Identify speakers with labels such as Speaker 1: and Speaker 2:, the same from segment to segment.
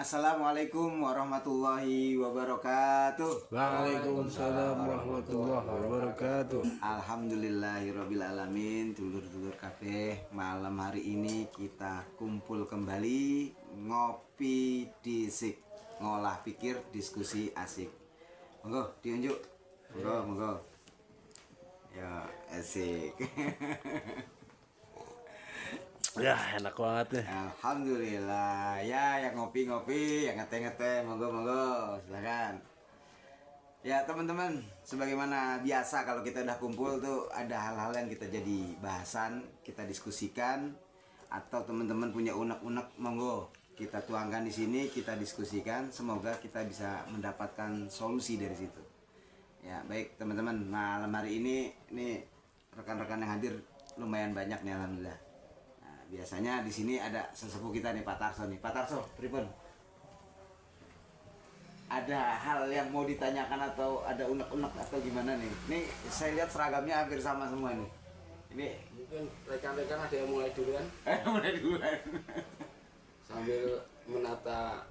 Speaker 1: Assalamualaikum warahmatullahi wabarakatuh.
Speaker 2: Waalaikumsalam warahmatullahi wabarakatuh.
Speaker 1: Alhamdulillahirrabbilalamin. Dulur-dulur kabeh, malam hari ini kita kumpul kembali ngopi disik, ngolah pikir, diskusi asik. Monggo diunjuk. Monggo. Ya, asik.
Speaker 2: Ya enak banget ya.
Speaker 1: Alhamdulillah. Ya yang ngopi-ngopi, yang ngeteh-ngeteh, monggo silakan. Ya teman-teman, sebagaimana biasa kalau kita udah kumpul tuh ada hal-hal yang kita jadi bahasan, kita diskusikan, atau teman-teman punya unek-unek, monggo kita tuangkan di sini, kita diskusikan, semoga kita bisa mendapatkan solusi dari situ. Ya baik teman-teman, malam hari ini rekan-rekan yang hadir lumayan banyak nih alhamdulillah. Biasanya di sini ada sesepuh kita nih, Pak Tarso nih. Pak Tarso, pripun? Ada hal yang mau ditanyakan atau ada unek-unek atau gimana nih? Nih saya lihat seragamnya hampir sama semua nih. Ini
Speaker 3: mungkin rekan-rekan ada yang mulai duluan.
Speaker 1: mulai duluan.
Speaker 3: Sambil menata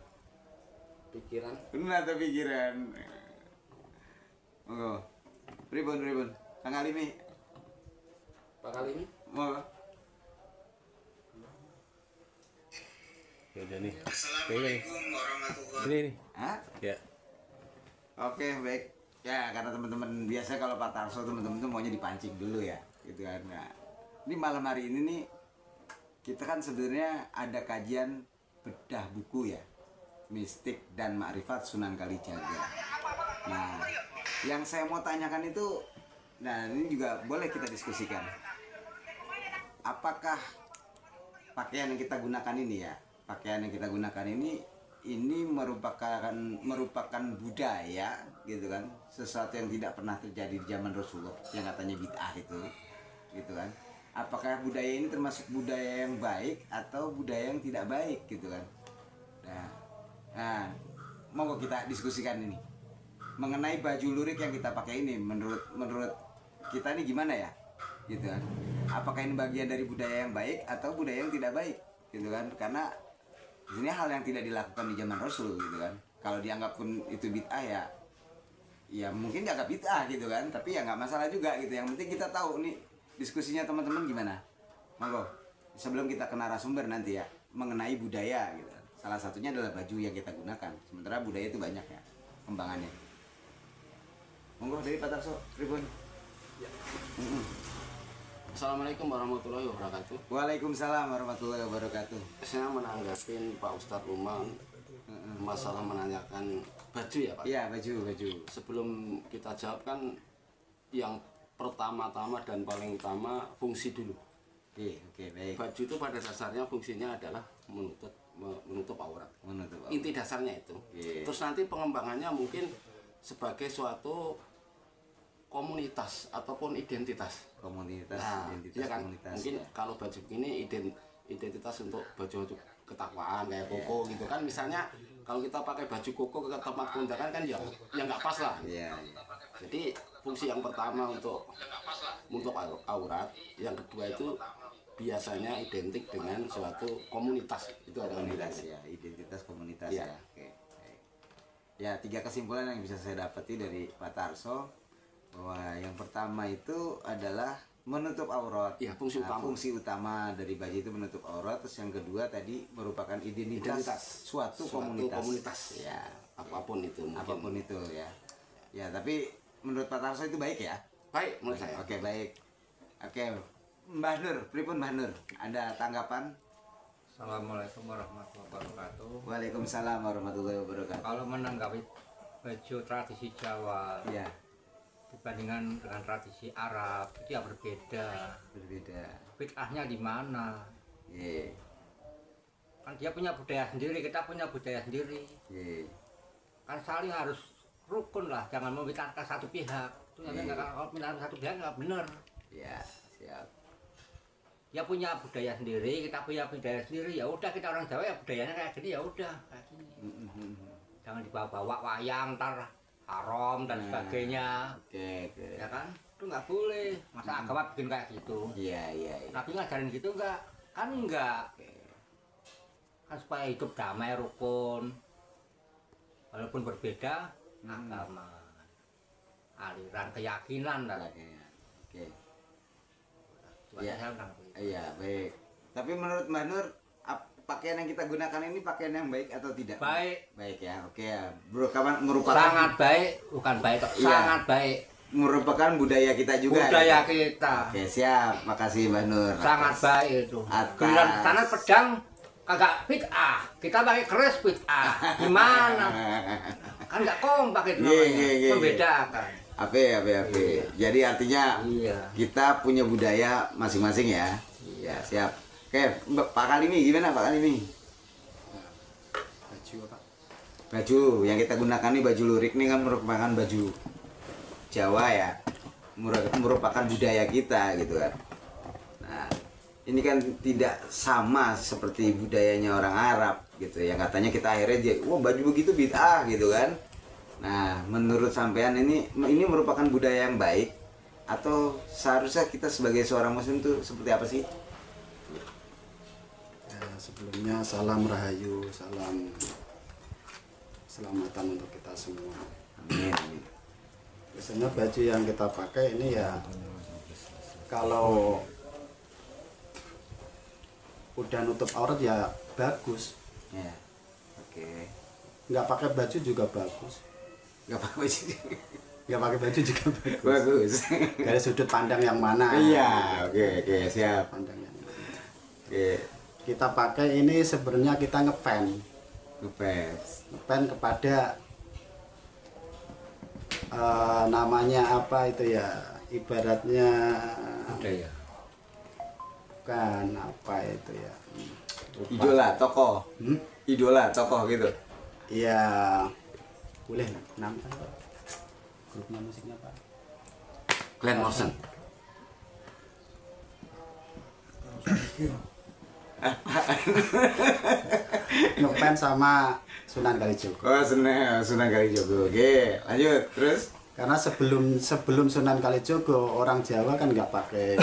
Speaker 3: pikiran.
Speaker 1: Menata pikiran. Monggo. Pripun? Kang Alimi.
Speaker 3: Pak Alimi.
Speaker 1: Monggo.
Speaker 2: Ya udah nih.
Speaker 1: Assalamualaikum warahmatullahi
Speaker 2: Ini.
Speaker 1: Hah?
Speaker 2: Ya.
Speaker 1: Oke, baik. Ya, karena teman-teman biasa kalau Pak Tarso teman-teman tuh maunya dipancing dulu ya, gitu kan. Nah, ini malam hari ini nih kita kan sebenarnya ada kajian bedah buku ya. Mistik dan Makrifat Sunan Kalijaga. Nah, yang saya mau tanyakan itu, nah ini juga boleh kita diskusikan. Apakah pakaian yang kita gunakan ini ya? Pakaian yang kita gunakan ini merupakan budaya gitu kan, sesuatu yang tidak pernah terjadi di zaman Rasulullah yang katanya bid'ah itu gitu kan. Apakah budaya ini termasuk budaya yang baik atau budaya yang tidak baik gitu kan. Nah monggo kita diskusikan ini mengenai baju lurik yang kita pakai ini, menurut kita ini gimana ya gitu kan. Apakah ini bagian dari budaya yang baik atau budaya yang tidak baik gitu kan. Karena ini hal yang tidak dilakukan di zaman Rasul gitu kan. Kalau dianggap pun itu bid'ah ya mungkin dianggap bid'ah gitu kan. Tapi ya nggak masalah juga gitu. Yang penting kita tahu nih diskusinya teman-teman gimana. Monggo. Sebelum kita ke narasumber nanti ya mengenai budaya gitu. Salah satunya adalah baju yang kita gunakan. Sementara budaya itu banyak ya kembangannya. Monggo dari Pak Tarso, pripun?
Speaker 3: Ya. Assalamualaikum warahmatullahi wabarakatuh.
Speaker 1: Waalaikumsalam warahmatullahi wabarakatuh.
Speaker 3: Saya menanggapin Pak Ustadz Umar masalah menanyakan baju ya Pak.
Speaker 1: Iya baju.
Speaker 3: Sebelum kita jawab kan yang pertama-tama dan paling utama fungsi dulu.
Speaker 1: Oke, baik.
Speaker 3: Baju itu pada dasarnya fungsinya adalah menutup aurat.
Speaker 1: Menutup.
Speaker 3: Inti dasarnya itu.
Speaker 1: Iya.
Speaker 3: Terus nanti pengembangannya mungkin sebagai suatu komunitas ataupun identitas.
Speaker 1: Komunitas,
Speaker 3: Nah,
Speaker 1: identitas
Speaker 3: ya kan?
Speaker 1: komunitas.
Speaker 3: Mungkin
Speaker 1: Ya.
Speaker 3: kalau baju begini identitas untuk baju ketakwaan kayak koko gitu kan. Misalnya kalau kita pakai baju koko ke tempat kondangan kan ya nggak pas lah.
Speaker 1: Iya.
Speaker 3: Jadi fungsi yang pertama untuk aurat, yang kedua itu biasanya identik dengan suatu komunitas. Itu ada
Speaker 1: Komunitas ya, identitas komunitas
Speaker 3: Iya.
Speaker 1: ya. Oke. Baik. Ya, 3 kesimpulan yang bisa saya dapati dari Pak Tarso bahwa yang pertama itu adalah menutup aurat.
Speaker 3: Iya, fungsi utama.
Speaker 1: Fungsi utama dari baju itu menutup aurat. Terus yang kedua tadi merupakan identitas suatu komunitas.
Speaker 3: Ya, apapun itu mungkin.
Speaker 1: Apapun itu ya. Ya, tapi menurut Pak Tarso itu baik ya?
Speaker 3: Baik menurut saya.
Speaker 1: Oke, baik. Oke. Mbah Nur, pripun Mbah Nur? Ada tanggapan?
Speaker 4: Assalamualaikum warahmatullahi wabarakatuh.
Speaker 1: Waalaikumsalam warahmatullahi wabarakatuh.
Speaker 4: Kalau menanggapi baju tradisi Jawa
Speaker 1: Ya,
Speaker 4: dibandingkan dengan tradisi Arab itu ya berbeda. Bid'ahnya di mana?
Speaker 1: Iya.
Speaker 4: Kan dia punya budaya sendiri, kita punya budaya sendiri.
Speaker 1: Iya.
Speaker 4: kan saling harus rukun lah, jangan membicarakan satu pihak. Itu namanya kalau membicarakan satu pihak nggak benar.
Speaker 1: Ya, siap.
Speaker 4: Ya punya budaya sendiri, kita punya budaya sendiri, ya udah kita orang Jawa ya budayanya kayak gini, ya udah kayak gini. Jangan dibawa-bawa wayang ntar haram dan sebagainya.
Speaker 1: Oke.
Speaker 4: Ya kan? Itu nggak boleh. Masa agama bikin kayak gitu?
Speaker 1: Iya.
Speaker 4: Nabi ngajarin gitu enggak? Kan enggak. Kan supaya hidup damai, rukun. Walaupun berbeda agama, aliran, keyakinan dan
Speaker 1: Oke.
Speaker 4: Iya.
Speaker 1: Iya, baik. Tapi menurut Mbak Nur, pakaian yang kita gunakan ini pakaian yang baik atau tidak?
Speaker 4: Baik.
Speaker 1: Baik ya, oke ya. Merupakan
Speaker 4: Sangat baik, bukan baik,
Speaker 1: Iya.
Speaker 4: sangat baik.
Speaker 1: Merupakan budaya kita juga.
Speaker 4: Budaya
Speaker 1: ya?
Speaker 4: kita.
Speaker 1: Oke, siap. Makasih Mbak Nur.
Speaker 4: Sangat
Speaker 1: atas-
Speaker 4: baik itu.
Speaker 1: atas-
Speaker 4: Giliran tangan pedang kagak bid'ah. Kita pakai keris bid'ah. Gimana? Kan nggak kompak itu
Speaker 1: Iya,
Speaker 4: namanya.
Speaker 1: iya.
Speaker 4: Membedakan.
Speaker 1: Apa. Jadi artinya
Speaker 4: Iya.
Speaker 1: kita punya budaya masing-masing ya. Ya, siap. Oke, Pak Kalimi gimana Pak Kalimi?
Speaker 3: Baju apa?
Speaker 1: Baju yang kita gunakan ini baju lurik ini kan merupakan baju Jawa ya. Merupakan budaya kita gitu kan. Nah, ini kan tidak sama seperti budayanya orang Arab gitu. Yang katanya kita akhirnya wah baju begitu bid'ah gitu kan. Nah, menurut sampean ini merupakan budaya yang baik atau seharusnya kita sebagai seorang muslim tuh seperti apa sih?
Speaker 3: Ya, sebelumnya salam rahayu, salam selamatan untuk kita semua.
Speaker 1: Amin. Amin.
Speaker 3: Biasanya baju yang kita pakai ini ya kalau udah nutup aurat ya bagus,
Speaker 1: Ya. Oke.
Speaker 3: nggak pakai baju juga bagus,
Speaker 1: Gak apa-apa sih.
Speaker 3: nggak pakai baju juga bagus.
Speaker 1: Bagus.
Speaker 3: Dari sudut pandang yang mana?
Speaker 1: Iya, oke, siap.
Speaker 3: Pandang yang mana.
Speaker 1: Oke.
Speaker 3: Kita pakai ini sebenarnya kita ngepen kepada namanya apa itu ya, ibaratnya
Speaker 4: Budaya.
Speaker 3: bukan apa itu ya, lupa.
Speaker 1: Idola tokoh gitu.
Speaker 3: Iya, boleh nama grupnya musiknya apa?
Speaker 1: Glenn Morrison.
Speaker 3: Ngepen sama Sunan Kalijogo.
Speaker 1: Oh, Sunan Kalijogo. Oke, lanjut terus.
Speaker 3: Karena sebelum Sunan Kalijogo orang Jawa kan nggak pakai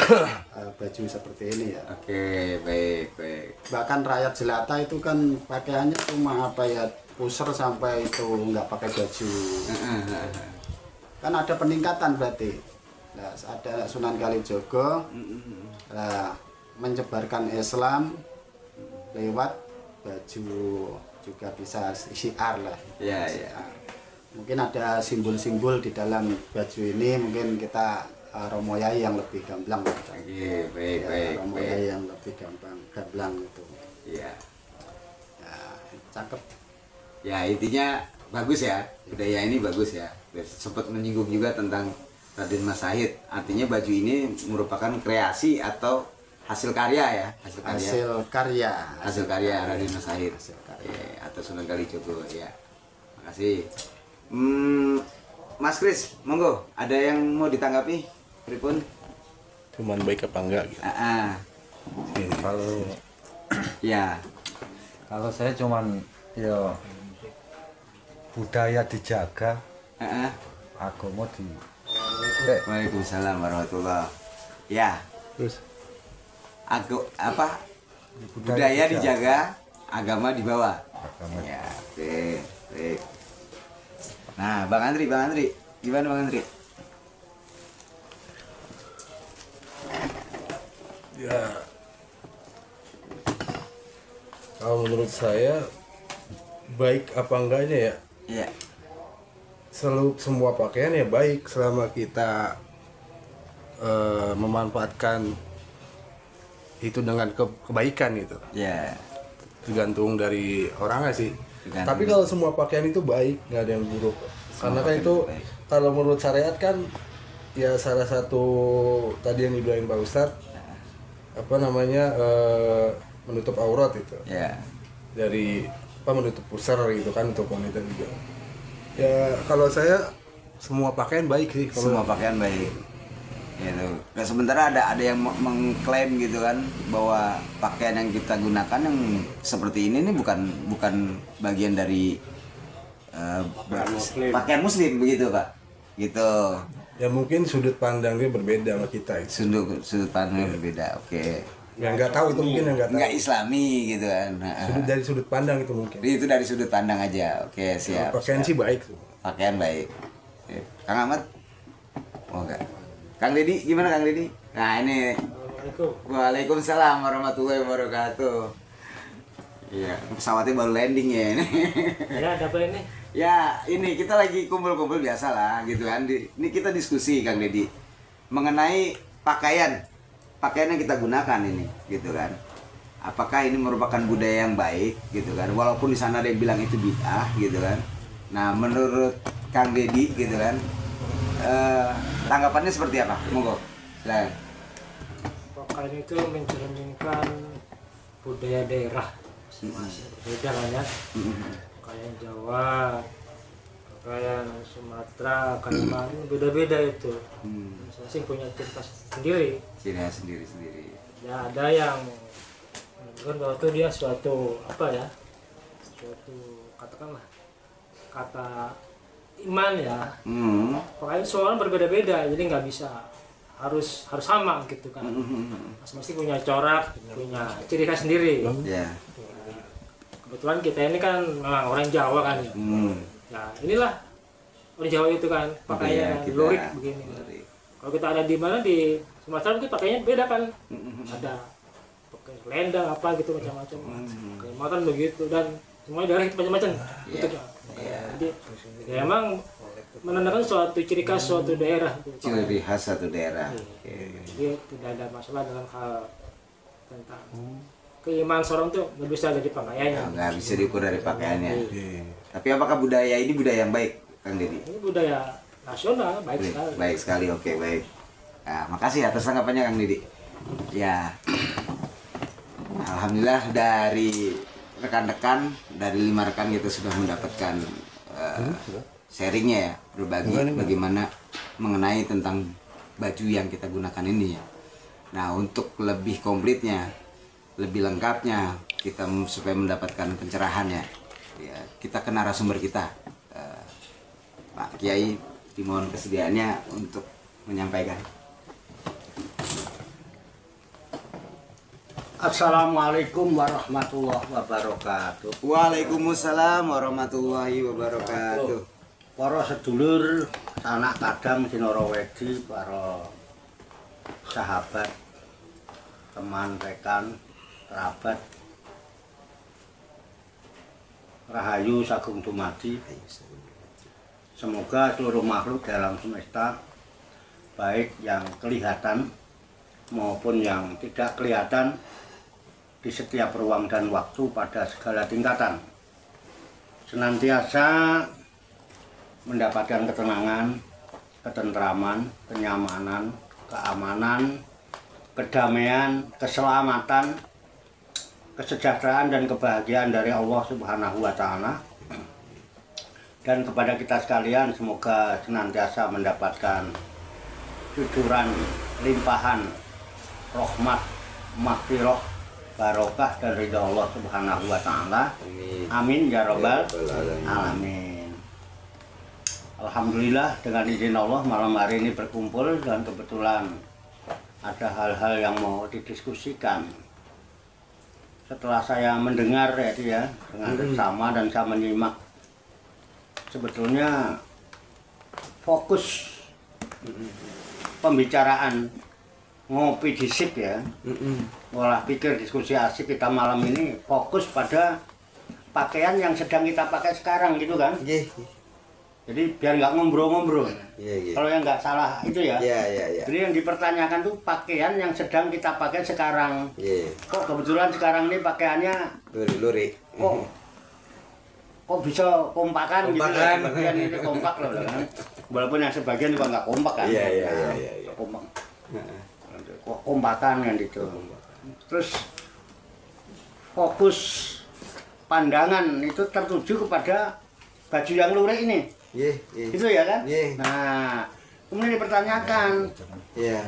Speaker 3: baju seperti ini ya.
Speaker 1: Oke, baik.
Speaker 3: Bahkan rakyat jelata itu kan pakaiannya cuma apa ya, pusar sampai itu nggak pakai baju. Kan ada peningkatan berarti. Nah, ada Sunan Kalijogo menyebarkan Islam lewat baju, juga bisa syiar lah.
Speaker 1: Iya.
Speaker 3: Mungkin ada simbol-simbol di dalam baju ini, mungkin kita romoyai yang lebih gamblang.
Speaker 1: Oke, baik.
Speaker 3: Romoyai yang lebih gamblang itu.
Speaker 1: Iya.
Speaker 3: Ya, cakep.
Speaker 1: Ya, intinya bagus ya. Budaya ini bagus ya. Sempat menyinggung juga tentang Raden Mas Sahid. Artinya baju ini merupakan kreasi atau hasil karya ya? Hasil karya Raden Mas Sahid. Atau Sunan Kalijogo ya. Makasih. Mas Kris, monggo, ada yang mau ditanggapi? Pripun?
Speaker 2: Cuman baik apa enggak gitu.
Speaker 5: Kalau
Speaker 1: Ya.
Speaker 5: kalau saya cuman ya budaya dijaga, agama di
Speaker 1: Waalaikumsalam warahmatullah. Ya.
Speaker 2: Terus
Speaker 1: budaya dijaga, agama di bawah.
Speaker 5: agama.
Speaker 1: Ya, oke. Baik. Nah, Bang Andri, gimana Bang Andri?
Speaker 2: ya kalau menurut saya baik apa enggaknya ya,
Speaker 1: Iya.
Speaker 2: semua pakaian ya baik selama kita memanfaatkan itu dengan kebaikan gitu.
Speaker 1: Ya.
Speaker 2: Tergantung dari orangnya sih.
Speaker 1: Tergantung.
Speaker 2: Tapi kalau semua pakaian itu baik, nggak ada yang buruk. Karena kan
Speaker 1: pakaian
Speaker 2: itu
Speaker 1: baik.
Speaker 2: kalau menurut syariat kan ya salah satu tadi yang dibilangin Pak Ustadz, apa namanya, menutup aurat itu.
Speaker 1: Ya.
Speaker 2: Dari apa, menutup pusar gitu kan untuk wanita juga. Ya kalau saya semua pakaian baik sih.
Speaker 1: Semua pakaian baik. Gitu. Nah, sementara ada yang mengklaim gitu kan bahwa pakaian yang kita gunakan yang seperti ini bukan bagian dari pakaian muslim begitu Pak. Gitu.
Speaker 2: Ya mungkin sudut pandangnya berbeda sama kita itu.
Speaker 1: Sudut pandangnya berbeda. Oke.
Speaker 2: Yang nggak tahu itu mungkin yang nggak tahu.
Speaker 1: Nggak Islami gitu kan.
Speaker 2: Dari sudut pandang itu mungkin.
Speaker 1: Itu dari sudut pandang aja. Oke, siap.
Speaker 2: Pakaian
Speaker 1: siap.
Speaker 2: sih baik.
Speaker 1: Pakaian baik. Oke. Kang Ahmad? Oh enggak. Kang Deddy gimana Kang Deddy? Nah ini. Waalaikumsalam warahmatullahi wabarakatuh. Iya, pesawatnya baru landing ya ini.
Speaker 6: Ya, ada apa ini?
Speaker 1: Ya, ini kita lagi kumpul-kumpul biasa lah gitu kan. Ini kita diskusi Kang Deddy mengenai pakaian yang kita gunakan ini gitu kan. Apakah ini merupakan budaya yang baik gitu kan? Walaupun di sana ada yang bilang itu bid'ah gitu kan. Nah, menurut Kang Deddy gitu kan, tanggapannya seperti apa? Monggo. Silakan.
Speaker 6: Pakaian itu mencerminkan budaya daerah masing-masing. Beda kan ya. Pakaian Jawa, pakaian Sumatera, Kalimantan beda-beda itu. Masing-masing punya ciri khas sendiri.
Speaker 1: Ciri khas sendiri.
Speaker 6: Ya ada yang menunjukkan bahwa itu dia suatu apa ya? Suatu katakanlah kata iman ya. Pakaian soalnya berbeda-beda, jadi nggak bisa harus sama gitu kan. Masing-masing punya corak, punya ciri khas sendiri.
Speaker 1: Ya.
Speaker 6: Kebetulan kita ini kan memang orang Jawa kan ya. Nah inilah orang Jawa itu kan pakainya
Speaker 1: Kita
Speaker 6: lurik begini.
Speaker 1: lurik.
Speaker 6: Kalau kita ada di mana di Sumatera mungkin pakainya beda kan. Ada pakai selendang apa gitu macam-macam. Kalimantan begitu dan semuanya daerah macam-macam. Gitu kan. Jadi ya emang menandakan suatu ciri khas suatu daerah.
Speaker 1: Ciri khas satu daerah.
Speaker 6: Jadi tidak ada masalah dalam hal tentang keimanan seorang tuh nggak bisa jadi pakaiannya.
Speaker 1: Nggak bisa diukur dari pakaiannya. Tapi apakah budaya ini budaya yang baik, Kang Deddy?
Speaker 6: Ini budaya nasional baik sekali.
Speaker 1: Baik sekali, oke baik. Nah, makasih atas tanggapannya Kang Deddy. Ya, alhamdulillah dari rekan-rekan, dari 5 rekan kita sudah mendapatkan sharingnya ya, berbagi bagaimana mengenai tentang baju yang kita gunakan ini ya. Nah, untuk lebih komplitnya, lebih lengkapnya kita supaya mendapatkan pencerahan ya, kita ke narasumber kita, Pak Kiai, dimohon kesediaannya untuk menyampaikan.
Speaker 7: Assalamualaikum warahmatullahi wabarakatuh.
Speaker 1: Waalaikumsalam warahmatullahi wabarakatuh.
Speaker 7: Para sedulur, anak kadang Dinoro Wedi, para sahabat, teman, rekan, kerabat, Rahayu Sagung Dumadi. Semoga seluruh makhluk dalam semesta, baik yang kelihatan maupun yang tidak kelihatan, di setiap ruang dan waktu pada segala tingkatan, senantiasa mendapatkan ketenangan, ketentraman, kenyamanan, keamanan, kedamaian, keselamatan, kesejahteraan dan kebahagiaan dari Allah Subhanahu wa Ta'ala. Dan kepada kita sekalian semoga senantiasa mendapatkan cucuran limpahan rahmat, maghfirah, barokah dan ridha Allah Subhanahu wa Ta'ala. Amin ya rabbal alamin. Alhamdulillah, dengan izin Allah malam hari ini berkumpul dan kebetulan ada hal-hal yang mau didiskusikan. Setelah saya mendengar ya dengan bersama dan saya menyimak, sebetulnya fokus pembicaraan ngopi di sip ya, olah pikir diskusi asik kita malam ini fokus pada pakaian yang sedang kita pakai sekarang gitu kan. Jadi biar nggak ngombro-ngombro. Kalau yang nggak salah itu ya. Jadi yang dipertanyakan tuh pakaian yang sedang kita pakai sekarang. Kok kebetulan sekarang ini pakaiannya
Speaker 1: Lurik.
Speaker 7: Kok bisa kompakan gitu ya. Sebagian ini kompak loh kan. Walaupun yang sebagian juga nggak kompak kan. Kompak. Kok kompakan kan gitu. Terus fokus pandangan itu tertuju kepada baju yang lurik ini. Gitu ya kan?
Speaker 2: Iya.
Speaker 7: Nah, kemudian dipertanyakan,
Speaker 2: Iya.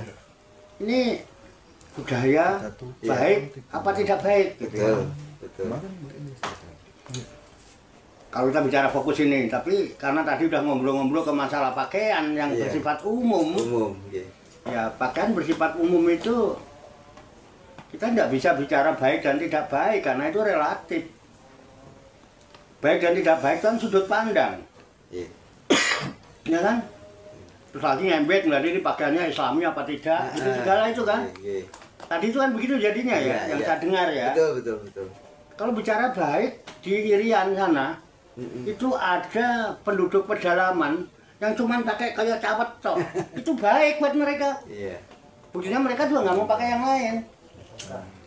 Speaker 7: ini budaya baik apa tidak baik gitu ya.
Speaker 2: Betul.
Speaker 7: Kalau kita bicara fokus ini, tapi karena tadi udah ngobrol-ngobrol ke masalah pakaian yang
Speaker 2: Iya.
Speaker 7: bersifat umum, ya pakaian bersifat umum itu kita tidak bisa bicara baik dan tidak baik karena itu relatif. Baik dan tidak baik kan sudut pandang, ya kan? Terus lagi ngembet berarti ini pakaiannya Islami apa tidak, itu segala itu kan? Tadi itu kan begitu jadinya ya, yang saya dengar ya.
Speaker 2: Betul.
Speaker 7: Kalau bicara baik di Irian sana, itu ada penduduk pedalaman yang cuma pakai kayak cawet tok. Itu baik buat mereka.
Speaker 2: Iya.
Speaker 7: Buktinya mereka juga nggak mau pakai yang lain.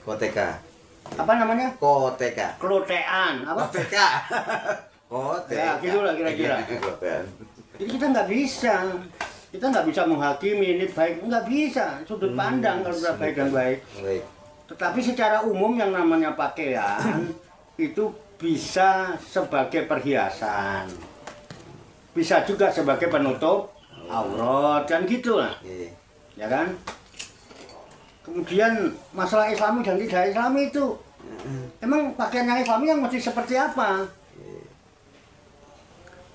Speaker 2: Koteka.
Speaker 7: Apa namanya?
Speaker 2: Koteka.
Speaker 7: Kelotean. Apa?
Speaker 2: Koteka.
Speaker 7: Ya, gitulah kira-kira. Jadi kita nggak bisa. Kita nggak bisa menghakimi ini baik, nggak bisa. Sudut pandang kalau sudah baik dan baik.
Speaker 2: Baik.
Speaker 7: Tetapi secara umum yang namanya pakaian itu bisa sebagai perhiasan, bisa juga sebagai penutup aurat kan gitu lah, ya kan? Kemudian masalah Islami dan tidak Islami itu, emang pakaian yang Islami yang mesti seperti apa?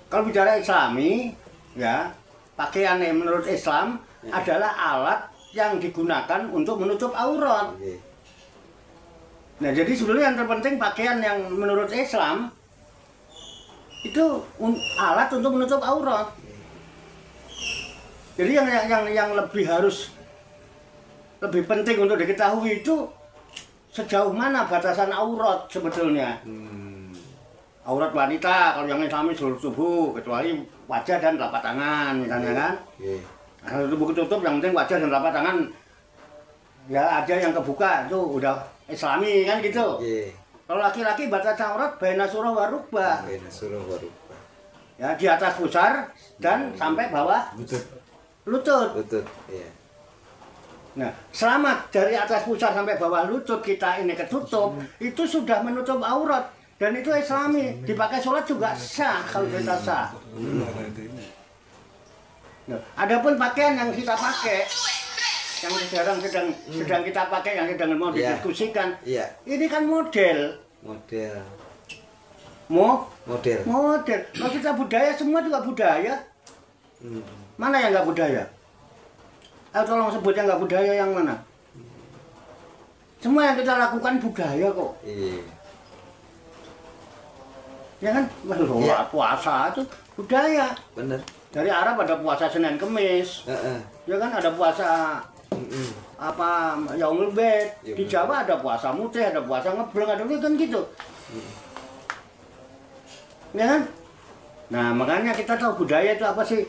Speaker 7: Kalau bicara Islami, ya pakaian yang menurut Islam adalah alat yang digunakan untuk menutup aurat. Nah, jadi sebenarnya yang terpenting pakaian yang menurut Islam itu alat untuk menutup aurat. Jadi yang lebih penting untuk diketahui itu sejauh mana batasan aurat sebetulnya. Aurat wanita kalau yang Islami seluruh tubuh kecuali wajah dan telapak tangan misalnya kan. Kalau tubuh ketutup yang penting wajah dan telapak tangan. Ya ada yang kebuka itu udah Islami kan gitu. Kalau laki-laki batasan aurat baina surah wa rukbah. Ya di atas pusar dan sampai bawah lutut.
Speaker 2: Iya.
Speaker 7: Nah, selama dari atas pusar sampai bawah lutut kita ini ketutup, itu sudah menutup aurat dan itu Islami. Dipakai sholat juga sah kalau kita sah. Nah, adapun pakaian yang kita pakai yang sekarang sedang kita pakai, yang sedang mau didiskusikan, ini kan model. Kalau kita budaya, semua juga budaya. Mana yang nggak budaya? Tolong sebut yang nggak budaya yang mana? Semua yang kita lakukan budaya kok. Ya kan? Puasa itu budaya.
Speaker 2: Bener.
Speaker 7: Dari Arab ada puasa Senin Kemis. Ya kan ada puasa apa Yaumul Bid. Di Jawa ada puasa mutih, ada puasa ngebleng, ada kan gitu. Ya kan? Nah, makanya kita tahu budaya itu apa sih?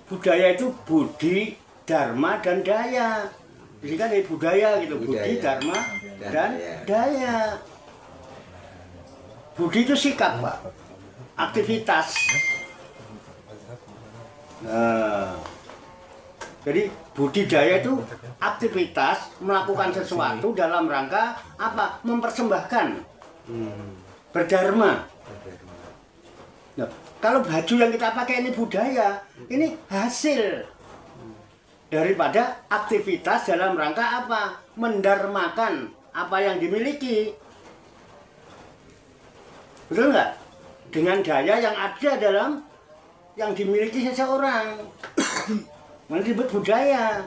Speaker 7: Budaya itu budi, dharma, dan daya. Jadi kan dari budaya gitu, budi, dharma, dan daya. Budi itu sikap, Pak. Aktivitas. Nah, jadi budidaya itu aktivitas melakukan sesuatu dalam rangka apa? Mempersembahkan, berdharma. Nah, kalau baju yang kita pakai ini budaya, ini hasil daripada aktivitas dalam rangka apa? Mendharmakan apa yang dimiliki. Betul nggak? Dengan daya yang ada dalam yang dimiliki seseorang. Mana disebut budaya.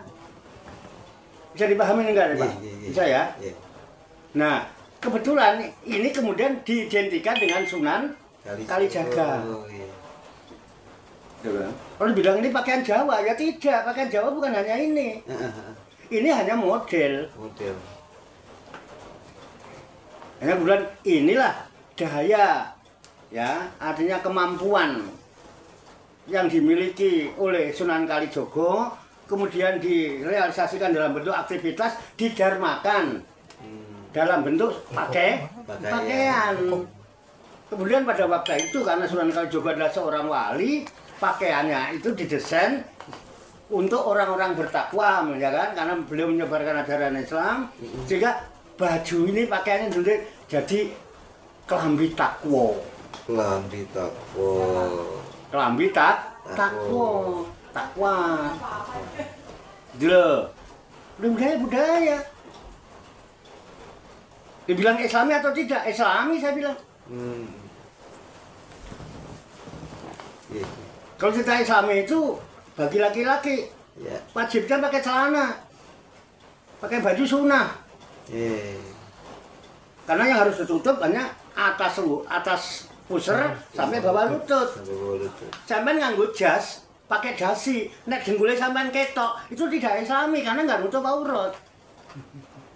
Speaker 7: Bisa dipahami enggak, Pak? Bisa ya? Nah, kebetulan ini kemudian diidentikan dengan Sunan Kalijaga. Kalau bilang ini pakaian Jawa, ya tidak. Pakaian Jawa bukan hanya ini. Ini hanya model. Hanya kemudian inilah daya, ya, artinya kemampuan yang dimiliki oleh Sunan Kalijogo, kemudian direalisasikan dalam bentuk aktivitas, didharmakan dalam bentuk pakaian. Kemudian pada waktu itu karena Sunan Kalijogo adalah seorang wali, pakaiannya itu didesain untuk orang-orang bertakwa, ya kan? Karena beliau menyebarkan ajaran Islam, sehingga baju ini pakaiannya dulu jadi kelambi takwa.
Speaker 2: Kelambi takwa.
Speaker 7: Kelambi takwa. Gitu loh. Budaya. Dibilang Islami atau tidak? Islami saya bilang.
Speaker 2: Iya.
Speaker 7: Kalau kita Islami itu bagi laki-laki
Speaker 2: Ya.
Speaker 7: wajibnya pakai celana, pakai baju sunnah.
Speaker 2: Iya.
Speaker 7: Karena yang harus ditutup hanya atas pusar sampai bawah lutut.
Speaker 2: Sampai bawah lutut.
Speaker 7: Sampai nganggo jas, pakai dasi, nek jenggule sampean ketok, itu tidak Islami karena nggak nutup aurat.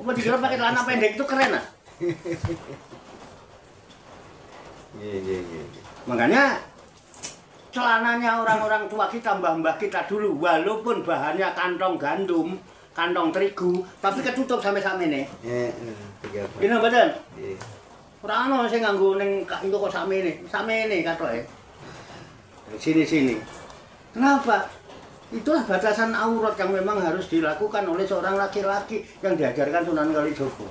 Speaker 7: Apa dikira pakai celana pendek itu keren ah?
Speaker 2: Iya.
Speaker 7: Makanya celananya orang-orang tua kita, mbah-mbah kita dulu, walaupun bahannya kantong gandum, kantong terigu, tapi ketutup sampai nih.
Speaker 2: Tiga.
Speaker 7: Ini badan.
Speaker 2: Iya.
Speaker 7: Ora ono sing nganggo ning engko kok samene katoke. Sini. Kenapa? Itulah batasan aurat yang memang harus dilakukan oleh seorang laki-laki yang diajarkan Sunan Kalijogo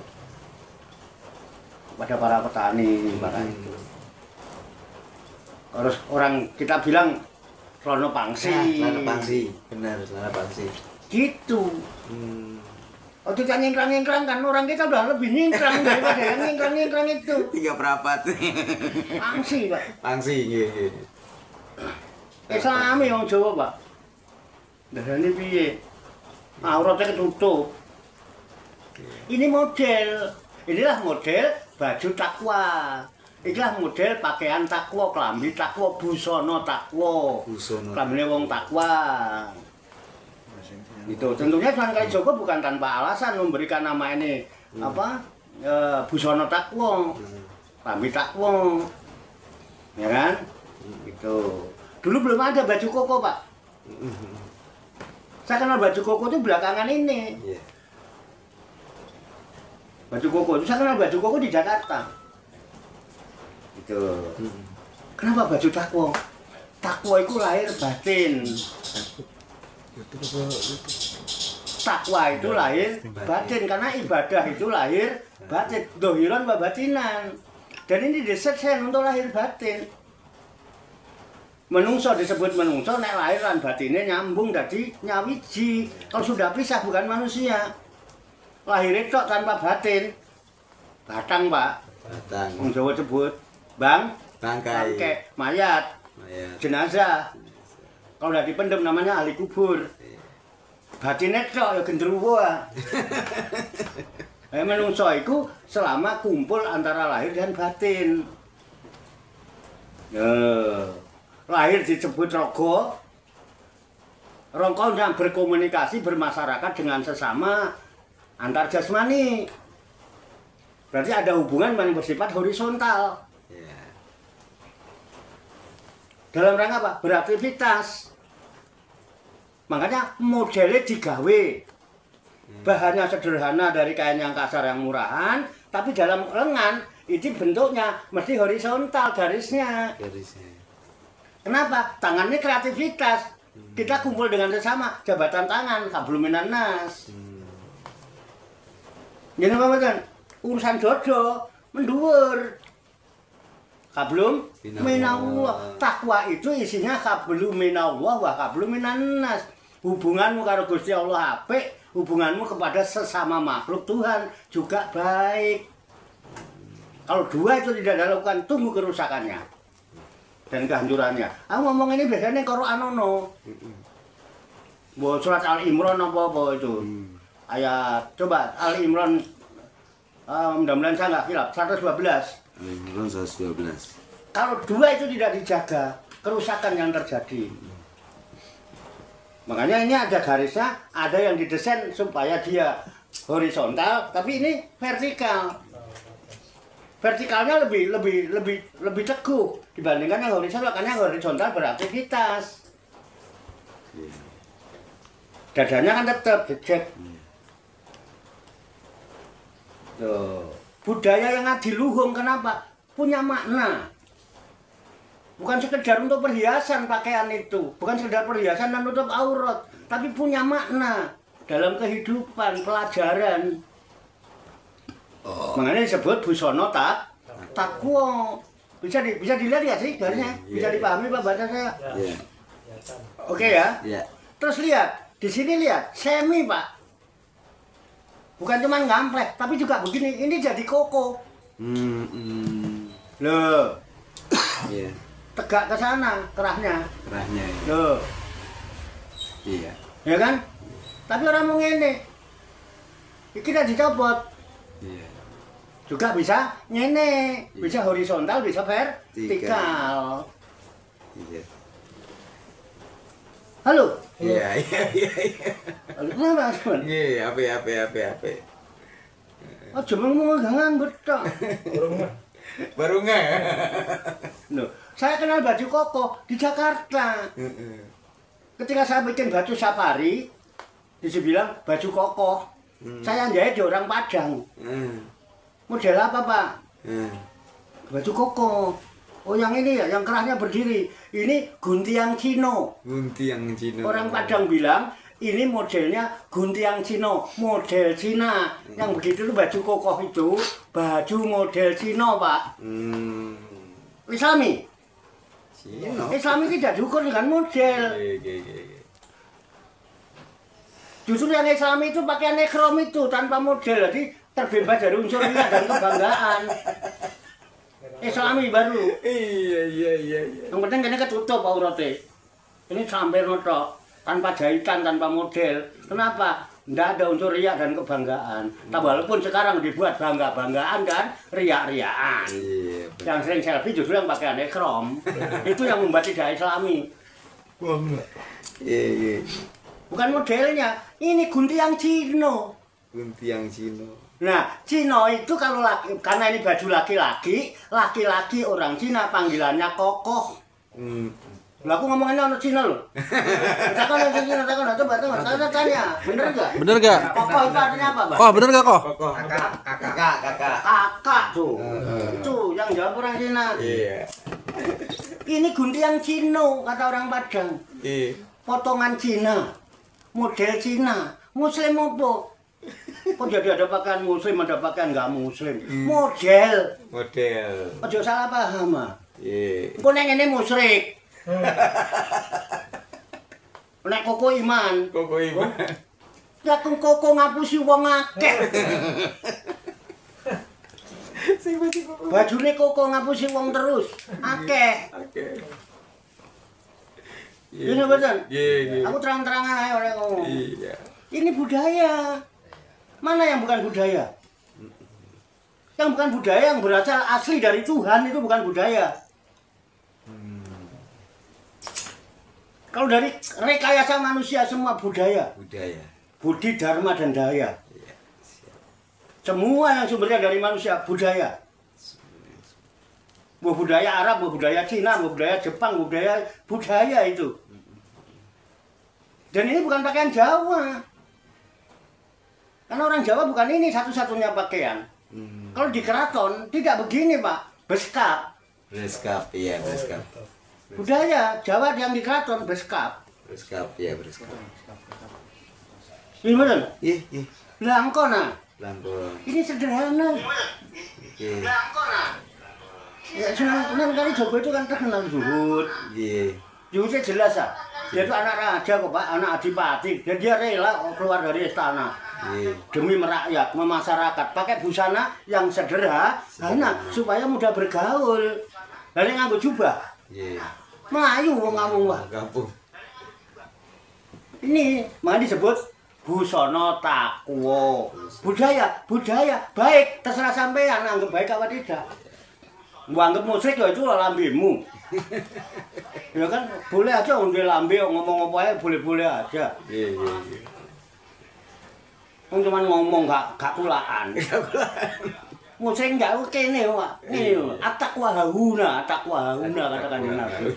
Speaker 7: pada para petani bahkan itu. Harus orang kita bilang celana pangsi.
Speaker 2: Celana pangsi, benar, celana pangsi.
Speaker 7: Gitu. Oh tidak nyingkrang-nyingkrang kan, orang kita udah lebih nyingkrang daripada yang nyingkrang-nyingkrang itu.
Speaker 1: 3 perapat.
Speaker 7: Pangsi Pak.
Speaker 2: Pangsi, iya.
Speaker 7: Islami wong Jawa Pak. Darane piye? Auratnya ketutup. Inilah model baju takwa. Inilah model pakaian takwa, klambi takwa, busana takwa. Klambine wong takwa. Itu tentunya Sunan Kalijogo bukan tanpa alasan memberikan nama ini busana takwa, klambi takwa. Ya kan? Itu. Dulu belum ada baju koko, Pak. Saya kenal baju koko itu belakangan ini.
Speaker 2: Iya.
Speaker 7: Baju koko itu saya kenal baju koko di Jakarta. Itu. Kenapa baju takwa? Takwa itu lahir batin. Takwa itu lahir batin karena ibadah itu lahir batin, dohiron wa batinan. Dan ini disesuaikan untuk lahir batin. Menungso disebut menungso, nek lahir lan batinnya nyambung jadi nyawiji. Kalau sudah pisah bukan manusia. Lahir itu tanpa batin. Batang, Pak.
Speaker 2: Batang.
Speaker 7: Wong Jawa sebut
Speaker 2: Bangkai.
Speaker 7: mayat. Jenazah. Kalau udah dipendem namanya ahli kubur. Batinnya tok ya gendruwo. Menungso iku selama kumpul antara lahir dan batin. Lahir disebut rogo. Rongko yang berkomunikasi, bermasyarakat dengan sesama antar jasmani. Berarti ada hubungan yang bersifat horizontal. Dalam rangka apa? Beraktivitas. Makanya modelnya digawe. Bahannya sederhana dari kain yang kasar yang murahan, tapi dalam lengan itu bentuknya mesti horizontal garisnya. Kenapa? Tangannya kreativitas. Kita kumpul dengan sesama, jabatan tangan, kablum minan nas. Jadi apa kan? Urusan dodo menduwur. Kablum minallah. Takwa itu isinya kablum minallah wa kablum minan nas. Hubunganmu karo Gusti Allah apik, hubunganmu kepada sesama makhluk Tuhan juga baik. Kalau dua itu tidak dilakukan, tunggu kerusakannya dan kehancurannya. Aku ngomong ini biasanya Quran ono. Surat Al-Imran apa itu? Ayat coba Al-Imran mudah-mudahan saya nggak hilap 112.
Speaker 2: Al-Imran 112.
Speaker 7: Kalau dua itu tidak dijaga, kerusakan yang terjadi. Makanya ini ada garisnya, ada yang didesain supaya dia horizontal, tapi ini vertikal. Vertikalnya lebih teguh dibandingkan yang horizontal, karena yang horizontal beraktivitas. Dadanya kan tetap jejak. Budaya yang adiluhung kenapa? Punya makna. Bukan sekedar untuk perhiasan pakaian itu, bukan sekedar perhiasan dan nutup aurat, tapi punya makna dalam kehidupan, pelajaran. Makanya disebut busana takwa. Bisa dilihat ya sih garisnya? Bisa dipahami Pak bahasa saya?
Speaker 1: Iya.
Speaker 7: Oke ya.
Speaker 1: Iya.
Speaker 7: Terus lihat, di sini lihat, semi Pak. Bukan cuma ngamplek, tapi juga begini. Ini jadi koko. Loh,
Speaker 1: Iya.
Speaker 7: tegak ke sana kerahnya.
Speaker 1: Kerahnya ya.
Speaker 7: Loh,
Speaker 1: Iya.
Speaker 7: ya kan? Tapi orang mau ngene. Iki kita dicopot.
Speaker 1: Iya.
Speaker 7: Juga bisa ngene, bisa horizontal, bisa vertikal.
Speaker 1: Iya.
Speaker 7: Halo.
Speaker 1: Iya.
Speaker 7: Halo, kenapa, Mas?
Speaker 1: Iya, apa.
Speaker 7: Oh, cuma memegangan betul.
Speaker 1: Baru nggak?
Speaker 7: Loh, saya kenal baju koko di Jakarta. Ketika saya bikin baju safari, dibilang baju koko. Saya jahit di orang Padang. Model apa, Pak? Baju koko. Oh, yang ini ya, yang kerahnya berdiri. Ini guntiang Cino.
Speaker 1: Guntiang Cina.
Speaker 7: Orang Padang bilang, ini modelnya guntiang Cino, model Cina. Yang begitu itu baju kokoh itu, baju model Cino, Pak. Islami.
Speaker 1: Cina.
Speaker 7: Islami tidak diukur dengan model.
Speaker 1: Iya.
Speaker 7: Justru yang Islami itu pakai nekrom itu tanpa model, jadi terbebas dari unsur riya dan kebanggaan. Islami baru.
Speaker 1: Iya.
Speaker 7: Yang penting ini ketutup auratnya. Ini sampai notok, tanpa jahitan, tanpa model. Kenapa? Tidak ada unsur riya dan kebanggaan. Walaupun sekarang dibuat bangga-banggaan dan riak-riaan.
Speaker 1: Iya.
Speaker 7: Yang sering selfie justru yang pakai nekrom. Itu yang membuat tidak Islami.
Speaker 1: Iya.
Speaker 7: Bukan modelnya, ini guntiang Cino.
Speaker 1: Guntiang Cina.
Speaker 7: Nah, Cino itu kalau laki, karena ini baju laki-laki, laki-laki orang Cina panggilannya kokoh. Lah aku ngomongin orang Cina loh. Takon orang Cina, coba tanya. Bener gak?
Speaker 2: Bener gak?
Speaker 7: Kokoh itu artinya apa, Pak?
Speaker 2: Bener gak kok?
Speaker 1: Kakak.
Speaker 7: Kakak tuh. Itu yang jawab orang Cina.
Speaker 1: Iya.
Speaker 7: Ini guntiang Cino kata orang Padang.
Speaker 1: Iya.
Speaker 7: Potongan Cina. Model Cina. Muslim apa? Kok jadi ada pakaian muslim, ada pakaian nggak muslim? Model. Ojo salah paham ah.
Speaker 1: Iya.
Speaker 7: Kok neng ini musyrik. Nek koko iman.
Speaker 1: Koko iman.
Speaker 7: Ya koko ngapusi wong akeh. Bajune koko ngapusi wong terus. Akeh. Ini betul.
Speaker 1: Iya.
Speaker 7: Aku terang-terangan aja orang ngomong.
Speaker 1: Iya.
Speaker 7: Ini budaya. Mana yang bukan budaya? Yang bukan budaya, yang berasal asli dari Tuhan itu bukan budaya. Kalau dari rekayasa manusia semua budaya. Budi, dharma, dan daya. Semua yang sumbernya dari manusia budaya. Budaya Arab, budaya Cina, budaya Jepang, budaya itu. Dan ini bukan pakaian Jawa. Karena orang Jawa bukan ini satu-satunya pakaian. Kalau di keraton tidak begini, Pak. Beskap.
Speaker 1: Iya.
Speaker 7: Budaya Jawa yang di keraton beskap.
Speaker 1: Berskap.
Speaker 7: Ini betul?
Speaker 1: Iya.
Speaker 7: Langkona.
Speaker 1: Lampung.
Speaker 7: Ini sederhana.
Speaker 1: Iya.
Speaker 7: Ya, Sunan Kalijogo itu kan terkenal zuhud.
Speaker 1: Iya.
Speaker 7: Zuhudnya jelas ah. Dia itu anak raja kok, Pak, anak adipati. Dan dia rela keluar dari istana. Demi merakyat, memasyarakat, pakai busana yang sederhana supaya mudah bergaul. Lalu nganggo jubah. Melayu wong kampung, Pak. Ini makanya disebut busana takwa. Budaya baik, terserah sampean anggap baik apa tidak. Mbok anggap musyrik ya itu lambemu. Ya kan boleh aja ngombe lambe ngomong apa aja boleh-boleh aja.
Speaker 1: Iya.
Speaker 7: Wong cuman ngomong gak kulaan. Musyrik gak kene, Pak. Ngene, at-taqwa hauna katakan Nabi.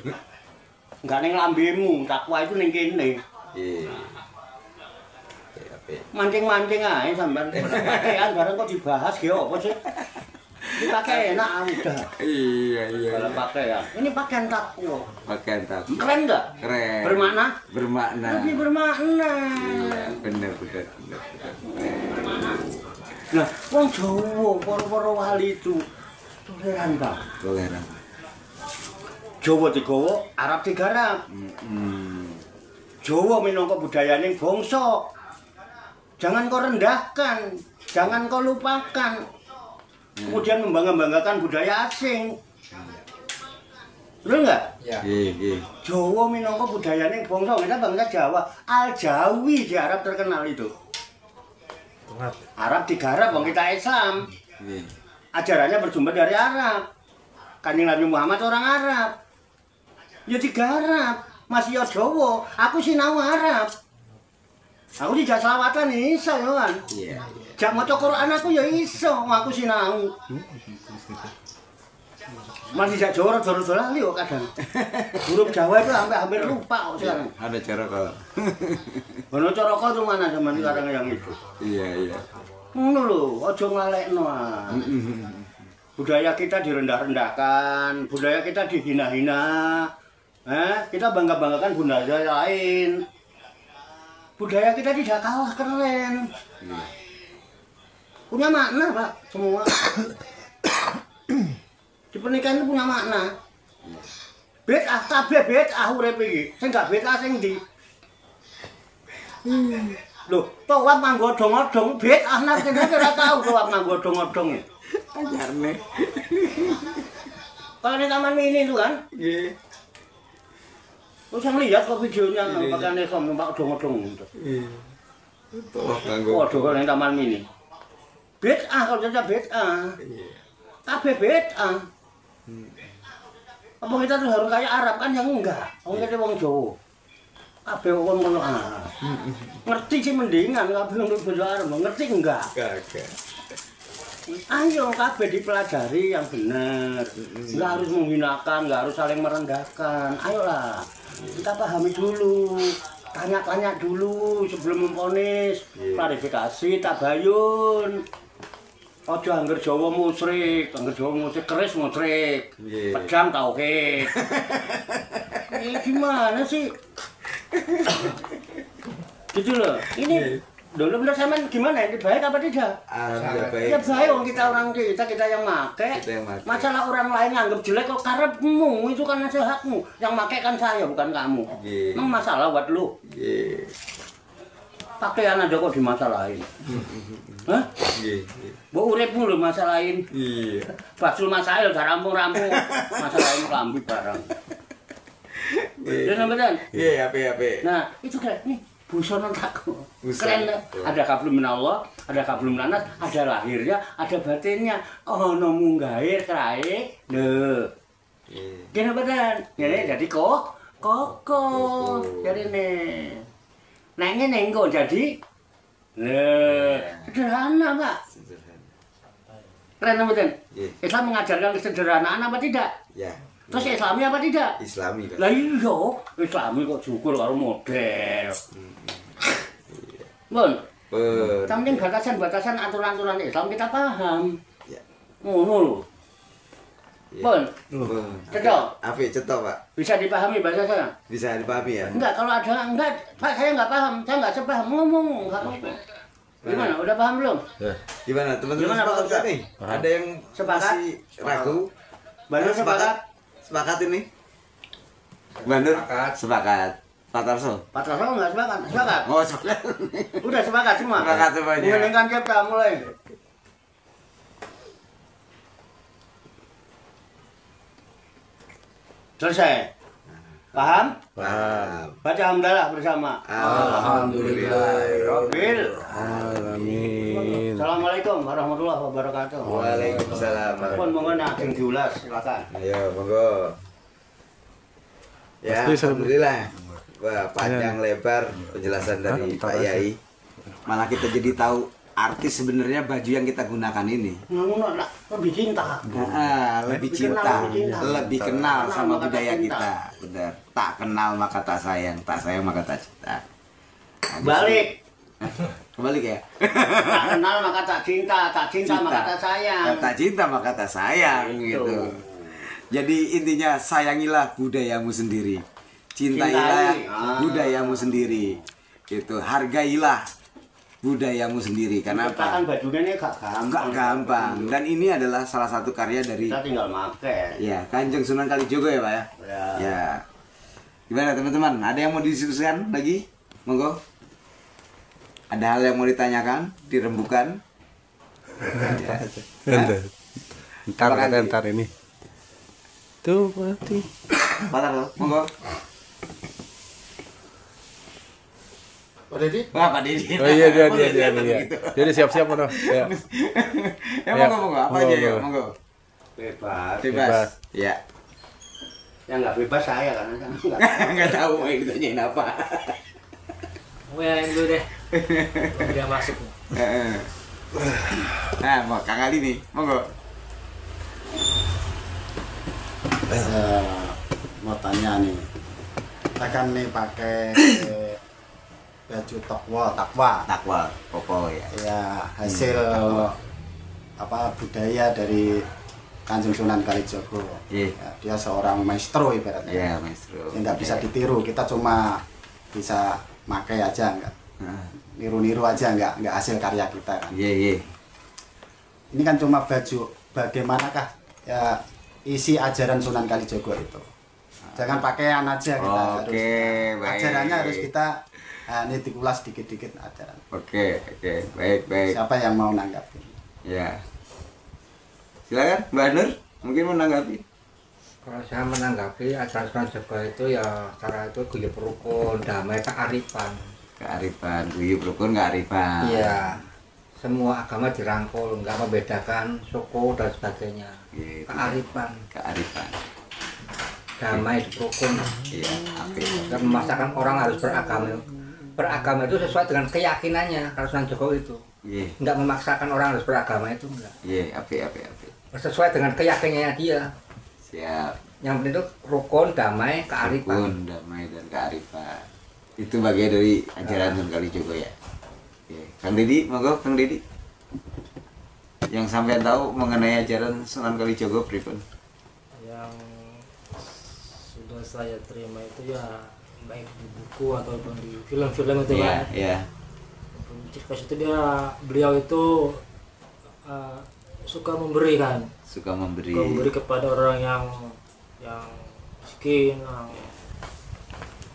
Speaker 7: Enggak ning lambemu, takwa itu ning kene.
Speaker 1: Iya.
Speaker 7: Mancing-mancing ae sampean. Pakaian bareng kok dibahas ge apa sih? Dipakai enak udah.
Speaker 1: Iya.
Speaker 7: Kalau pakaian. Ini pakaian takwa.
Speaker 1: Pakaian takwa.
Speaker 7: Keren enggak?
Speaker 1: Keren.
Speaker 7: Bermakna? Ini bermakna.
Speaker 1: Iya, bener.
Speaker 7: Nah, wong Jawa, para wali itu toleran, Pak. Jawa digawa, Arab digarap. Jawa minangka budayaning bangsa. Jangan kau rendahkan, jangan kau lupakan. Kemudian membanggakan budaya asing. Betul enggak?
Speaker 1: Nggih.
Speaker 7: Jawa minangka budayaning bangsa, kita bangsa Jawa. Al-Jawi di Arab terkenal itu. Arab digarap, wong kita Islam.
Speaker 1: Nggih.
Speaker 7: Ajarannya bersumber dari Arab. Kanjeng Nabi Muhammad orang Arab. Ya digarap, masih ya Jawa. Aku sinau Arab. Aku dijak selawatan iso ya kan.
Speaker 1: Iya.
Speaker 7: Jak maca Quran aku ya iso, aku sinau. Masih jak Jawa rada-rada lali kok kadang. Huruf Jawa itu hampir lupa kok sekarang.
Speaker 1: Ada cara kalau.
Speaker 7: Ono Coroko itu mana zaman sekarang yang itu.
Speaker 1: Iya.
Speaker 7: Ngono lho, aja ngalekno. Budaya kita direndah-rendahkan, budaya kita dihina-hina. Kita bangga-banggakan budaya lain. Budaya kita tidak kalah keren. Punya makna, Pak, semua. Di pernikahan itu punya makna. Bid'ah kabeh bid'ah urip iki. Sing gak bid'ah sing ndi? Loh, tawaf nganggo odong-odong bid'ah nek ora tau tawaf nganggo odong-odong.
Speaker 1: Ajarne.
Speaker 7: Kalau di Taman Mini itu kan?
Speaker 1: Nggih.
Speaker 7: Terus yang lihat kok videonya pakai nekom numpak odong-odong.
Speaker 1: Tolong nganggo.
Speaker 7: Waduh kalau di Taman Mini. Bid'ah kalau saja bid'ah. Kabeh bid'ah. Apa kita tuh harus kayak Arab kan yang enggak. Wong kita wong Jawa. Kabeh wong ngono ah. Ngerti sih mendingan kabeh wong basa Arab, ngerti enggak?
Speaker 1: Kagak.
Speaker 7: Ayo kabeh dipelajari yang benar. Enggak harus menghinakan, enggak harus saling merendahkan. Ayolah. Kita pahami dulu. Tanya-tanya dulu sebelum memvonis. Klarifikasi, tabayun. Ojo angger Jawa musyrik, angger Jawa musyrik keris musyrik. Pedang tauhid. Ini gimana sih? Gitu loh. Ini dulu bener sama gimana? Ini baik apa tidak?
Speaker 1: Alhamdulillah baik.
Speaker 7: Ya baik orang kita kita yang make.
Speaker 1: Kita yang make.
Speaker 7: Masalah orang lain nganggap jelek kok karepmu, itu kan nasihatmu. Yang make kan saya bukan kamu. Emang masalah buat lu. Pakaian aja kok dimasalahin. Hah? Mbok uripmu lho masalahin.
Speaker 1: Iya.
Speaker 7: Basul masail gak rampung-rampung. Masalahin kelambi barang. Ya sampean.
Speaker 1: Iya, ape.
Speaker 7: Nah, itu keren nih. Busana takku.
Speaker 1: Busana.
Speaker 7: Keren dah. Ada kablum minallah, ada kablum nanas, ada lahirnya, ada batinnya. Ono munggahe krae. Lho. Kene badan. Jadi koko. Jadi nih. Nah ngene engko jadi. Sederhana, Pak. Keren mboten? Islam mengajarkan kesederhanaan apa tidak?
Speaker 1: Ya.
Speaker 7: Terus Islami apa tidak?
Speaker 1: Islami kan.
Speaker 7: Lah iya, Islami kok syukur karo model. Bon. Samping batasan-batasan aturan-aturan Islam kita paham.
Speaker 1: Ya.
Speaker 7: Ngono lho. Bon. Cetok.
Speaker 1: Apik cetok, Pak.
Speaker 7: Bisa dipahami bahasa saya?
Speaker 1: Bisa dipahami ya?
Speaker 7: Enggak, kalau ada enggak, Pak saya enggak paham. Saya enggak sepaham ngomong, enggak apa-apa. Gimana? Udah paham belum?
Speaker 1: Gimana teman-teman
Speaker 7: Gimana, Pak
Speaker 1: sepakat
Speaker 7: Ustaz?
Speaker 1: nih? Ada yang
Speaker 7: Sepakat?
Speaker 1: masih ragu?
Speaker 7: Bandar sepakat?
Speaker 1: Sepakat ini? Bandar? Sepakat. Pak Tarso?
Speaker 7: Pak Tarso enggak sepakat? Sepakat?
Speaker 1: Oh, sepakat.
Speaker 7: Udah sepakat semua?
Speaker 1: Sepakat semuanya.
Speaker 7: Mengeningkan kita mulai. Selesai. Paham?
Speaker 1: Paham.
Speaker 7: Baca hamdalah bersama.
Speaker 1: Alhamdulillahirabbil
Speaker 2: Alamin.
Speaker 7: Assalamualaikum warahmatullahi wabarakatuh.
Speaker 1: Waalaikumsalam.
Speaker 7: Pun monggo nak diulas silakan.
Speaker 1: Ayo, monggo. Ya,
Speaker 2: Pasti,
Speaker 1: alhamdulillah. Wah, panjang lebar penjelasan dari Pak Yai. Malah kita jadi tahu arti sebenarnya baju yang kita gunakan ini.
Speaker 7: Ngono lah, lebih cinta.
Speaker 1: Lebih cinta, lebih kenal sama
Speaker 7: maka tak
Speaker 1: budaya
Speaker 7: cinta.
Speaker 1: kita. Benar. Tak kenal maka tak sayang maka tak cinta.
Speaker 7: Balik.
Speaker 1: Kembali ya.
Speaker 7: Tak kenal maka tak cinta maka tak sayang.
Speaker 1: Tak cinta maka tak sayang gitu. Jadi intinya sayangilah budayamu sendiri. Cintailah
Speaker 7: Cintai.
Speaker 1: budayamu sendiri. Gitu. Hargailah budayamu sendiri. Karena
Speaker 7: Menciptakan
Speaker 1: apa?
Speaker 7: bajunya ini gak gampang.
Speaker 1: Enggak gampang. Dan ini adalah salah satu karya dari
Speaker 7: Kita tinggal make.
Speaker 1: ya Kanjeng Sunan Kalijogo ya Pak ya.
Speaker 7: Ya.
Speaker 1: Ya. Gimana teman-teman? Ada yang mau didiskusikan lagi? Monggo. Ada hal yang mau ditanyakan, dirembukan?
Speaker 2: Ntar ini. Tuh berarti.
Speaker 1: Patah loh, monggo.
Speaker 3: Pak Dedi?
Speaker 1: Wah, Pak Didi.
Speaker 2: Oh iya dia.
Speaker 1: Begitu.
Speaker 2: Jadi siap-siap Mono. Ya.
Speaker 1: Ya monggo, apa aja ya, monggo.
Speaker 7: Bebas.
Speaker 1: Bebas. Ya.
Speaker 7: Yang nggak bebas saya karena kan nggak.
Speaker 1: Enggak tahu mau ditanyain apa.
Speaker 6: yang dulu deh. Dia masuk.
Speaker 1: Heeh. Nah, mau Kang Ali nih, monggo.
Speaker 3: Mau tanya nih, kita kan nih pakai baju takwa
Speaker 1: Takwa, pokok ya.
Speaker 3: ya hasil apa budaya dari Kanjeng Sunan Kalijogo.
Speaker 1: Iya.
Speaker 3: Ya, dia seorang maestro ibaratnya.
Speaker 1: Iya, maestro.
Speaker 3: Ya, nggak bisa ditiru, kita cuma bisa pakai aja, nggak
Speaker 1: Nah,
Speaker 3: niru-niru aja, nggak hasil karya kita kan.
Speaker 1: iya, iya.
Speaker 3: Ini kan cuma baju, bagaimanakah ya isi ajaran Sunan Kalijogo itu? Jangan pakaian aja kita harus,
Speaker 1: Baik.
Speaker 3: ajarannya harus kita ini dikulas dikit-dikit ajaran.
Speaker 1: Oke, baik.
Speaker 3: Siapa yang mau nanggapin?
Speaker 1: Ya. Silakan, Mbak Nur, mungkin mau menanggapi.
Speaker 4: Kalau saya menanggapi ajaran Sunan Jawa itu ya cara itu guyub rukun, damai, kearifan.
Speaker 1: Kearifan, guyub rukun kearifan.
Speaker 4: Iya. Semua agama dirangkul, nggak membedakan suku dan sebagainya.
Speaker 1: Gitu.
Speaker 4: Kearifan, damai, rukun.
Speaker 1: Iya, oke.
Speaker 4: Dan memaksakan orang harus beragama. Beragama itu sesuai dengan keyakinannya. Kalau Sunan Jawa itu
Speaker 1: Iya,
Speaker 4: nggak memaksakan orang harus beragama itu enggak.
Speaker 1: iya, api.
Speaker 4: Sesuai dengan keyakinannya dia.
Speaker 1: Siap.
Speaker 4: Yang penting itu rukun, damai, kearifan.
Speaker 1: Rukun, damai dan kearifan. Itu bagian dari ajaran Sunan Kalijogo ya. Oke. Kang Didi, monggo Kang Didi. Yang sampean tahu mengenai ajaran Sunan Kalijogo pripun?
Speaker 6: Yang sudah saya terima itu ya baik di buku ataupun di film-film itu
Speaker 1: Iya,
Speaker 6: kan.
Speaker 1: iya.
Speaker 6: Cerdas itu beliau itu suka memberi kan,
Speaker 1: Suka memberi.
Speaker 6: suka memberi kepada orang yang miskin, yang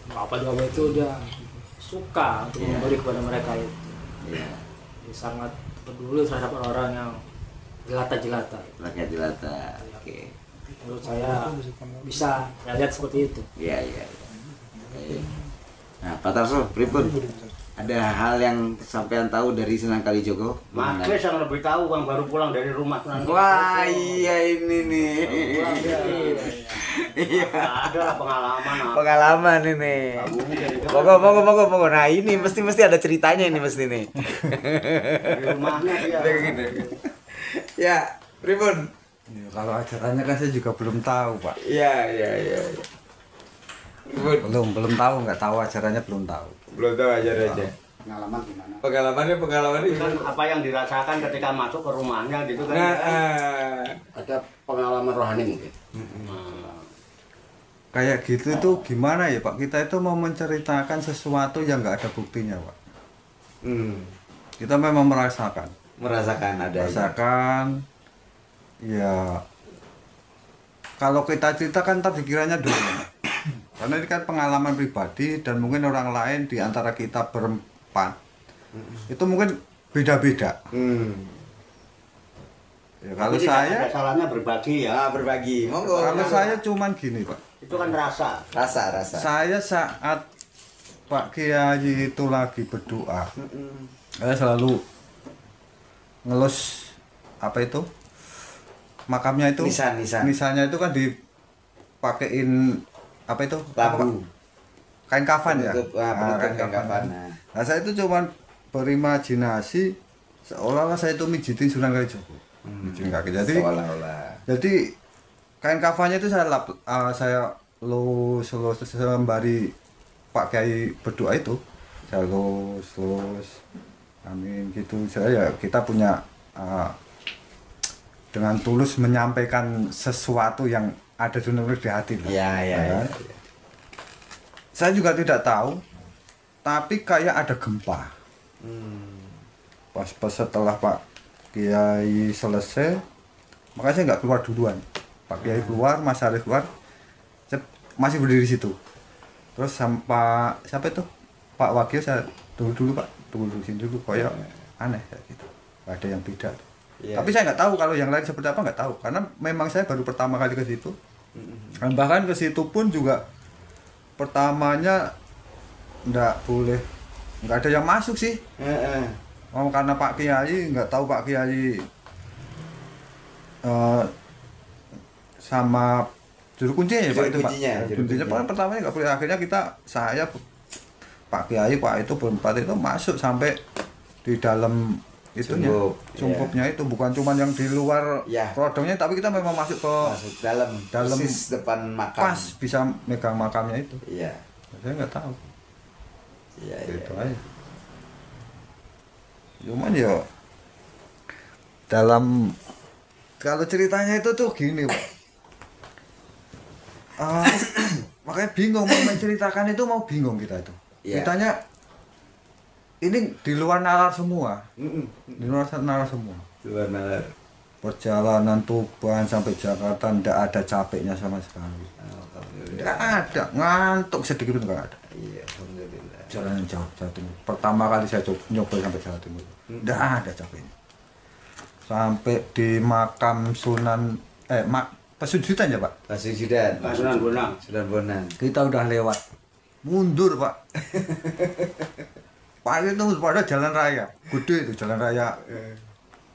Speaker 6: apa itu dia suka untuk
Speaker 1: Iya.
Speaker 6: memberi kepada mereka itu.
Speaker 1: Iya.
Speaker 6: Dia sangat peduli terhadap orang yang jelata-jelata.
Speaker 1: Rakyat jelata. Oke.
Speaker 6: Menurut saya bisa saya lihat seperti itu.
Speaker 1: Iya. Baik. Nah, Pak Tarso, pripun? Ada hal yang sampean tahu dari Sunan Kalijogo?
Speaker 7: Mas Kris yang lebih tahu kan baru pulang dari rumah Sunan Kalijogo.
Speaker 1: Wah, iya ini nih. Iya.
Speaker 7: Ada lah pengalaman apa.
Speaker 1: Pengalaman ini. Monggo. Nah, ini mesti ada ceritanya ini mesti nih.
Speaker 7: Dari rumahnya dia.
Speaker 1: Ya, pripun?
Speaker 5: Ya, kalau ajarannya kan saya juga belum tahu, Pak.
Speaker 1: Iya. Pripun?
Speaker 5: Belum tahu, nggak tahu ajarannya, belum tahu.
Speaker 1: Belum tahu aja.
Speaker 3: Pengalaman gimana?
Speaker 1: Pengalamannya
Speaker 7: Kan apa yang dirasakan ketika masuk ke rumahnya gitu kan.
Speaker 1: Nah,
Speaker 3: Ada pengalaman rohani mungkin.
Speaker 5: Kayak gitu tuh gimana ya, Pak? Kita itu mau menceritakan sesuatu yang nggak ada buktinya, Pak. Kita memang merasakan.
Speaker 1: merasakan ada.
Speaker 5: Merasakan, ya. Kalau kita cerita kan ntar dikiranya dulu. Karena ini kan pengalaman pribadi dan mungkin orang lain di antara kita berempat itu mungkin beda-beda. Ya, kalau
Speaker 7: Tapi tidak
Speaker 5: saya
Speaker 7: ada salahnya berbagi ya.
Speaker 1: Berbagi. Monggo.
Speaker 5: kalau saya cuman gini, Pak.
Speaker 7: Itu kan rasa.
Speaker 1: Rasa.
Speaker 5: Saya saat Pak Kiai itu lagi berdoa, saya selalu ngelus apa itu makamnya itu
Speaker 1: Nisan.
Speaker 5: nisannya itu kan dipakein apa itu
Speaker 1: Lampu.
Speaker 5: kain kafan ya.
Speaker 1: Penutup,
Speaker 5: Nah,
Speaker 1: kain kafan.
Speaker 5: Nah, saya itu cuman berimajinasi seolah-olah saya itu mijitin Sunan Kalijogo. Mijitin kaki. Jadi
Speaker 1: Seolah-olah.
Speaker 5: jadi kain kafannya itu saya lap, saya lus sembari Pak Kiai berdoa itu saya lus amin gitu. Saya kita punya dengan tulus menyampaikan sesuatu yang ada di hati.
Speaker 1: Ya.
Speaker 5: Saya juga tidak tahu, tapi kayak ada gempa. pas setelah Pak Kiai selesai, makanya saya nggak keluar duluan. Pak Kiai keluar, Mas Arif keluar, saya masih berdiri di situ. Terus sampai siapa itu Pak Wakil, saya tunggu dulu Pak, tunggu dulu sini dulu, kayak aneh kayak gitu, nggak ada yang beda. Tapi saya nggak tahu kalau yang lain seperti apa, nggak tahu, karena memang saya baru pertama kali ke situ. Dan bahkan ke situ pun juga pertamanya nggak boleh, nggak ada yang masuk sih. Karena Pak Kiai, nggak tahu Pak Kiai sama juru kuncinya ya Pak itu Pak. Kuncinya pertamanya nggak boleh, akhirnya saya Pak Kiai, Pak itu berempat itu masuk sampai di dalam itunya, sungkupnya itu, bukan cuma yang di luar rodongnya, tapi kita memang masuk ke
Speaker 1: dalam
Speaker 5: persis
Speaker 1: depan makam,
Speaker 5: pas bisa megang makamnya itu.
Speaker 1: Iya.
Speaker 5: Saya nggak tahu.
Speaker 1: Iya.
Speaker 5: Itu aja. Cuman ya dalam kalau ceritanya itu tuh gini Pak. Makanya bingung mau menceritakan itu, mau bingung kita itu. Ceritanya ini di luar nalar semua. Di luar nalar semua.
Speaker 1: Luar nalar.
Speaker 5: Perjalanan Tuban sampai Jakarta ndak ada capeknya sama sekali. Ndak ada, ngantuk sedikit pun nggak ada.
Speaker 1: Iya, alhamdulillah.
Speaker 5: Jalan jauh Jawa Timur. Pertama kali saya nyoba sampai Jawa Timur. Ndak ada capeknya. Sampai di makam Sunan Pesujudan ya Pak?
Speaker 1: Pesujudan. Sunan Bonang.
Speaker 5: Kita udah lewat. Mundur Pak. Pak itu pada jalan raya, gede itu jalan raya,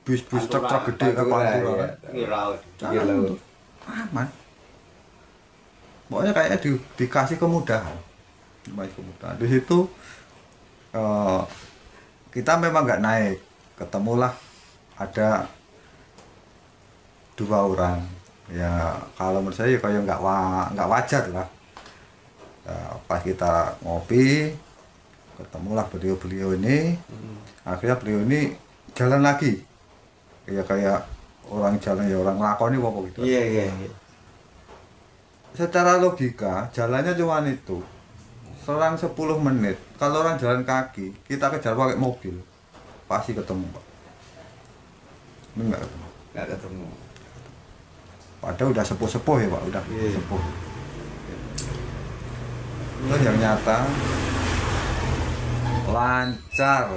Speaker 5: bis-bis truk gede ke Pantura kan, aman. Pokoknya kayaknya dikasih kemudahan, Di situ kita memang nggak naik, ketemulah ada 2 orang. Ya kalau menurut saya kayak nggak wajar lah. Pas kita ngopi, ketemulah beliau ini. Akhirnya beliau ini jalan lagi, kayak orang jalan, ya orang lakoni apa gitu.
Speaker 1: Iya.
Speaker 5: Secara logika jalannya cuma itu, selang 10 menit. Kalau orang jalan kaki, kita kejar pakai mobil, pasti ketemu Pak. Ini nggak ketemu. Padahal udah sepuh-sepuh ya Pak, udah sepuh. Itu yang nyata lancar,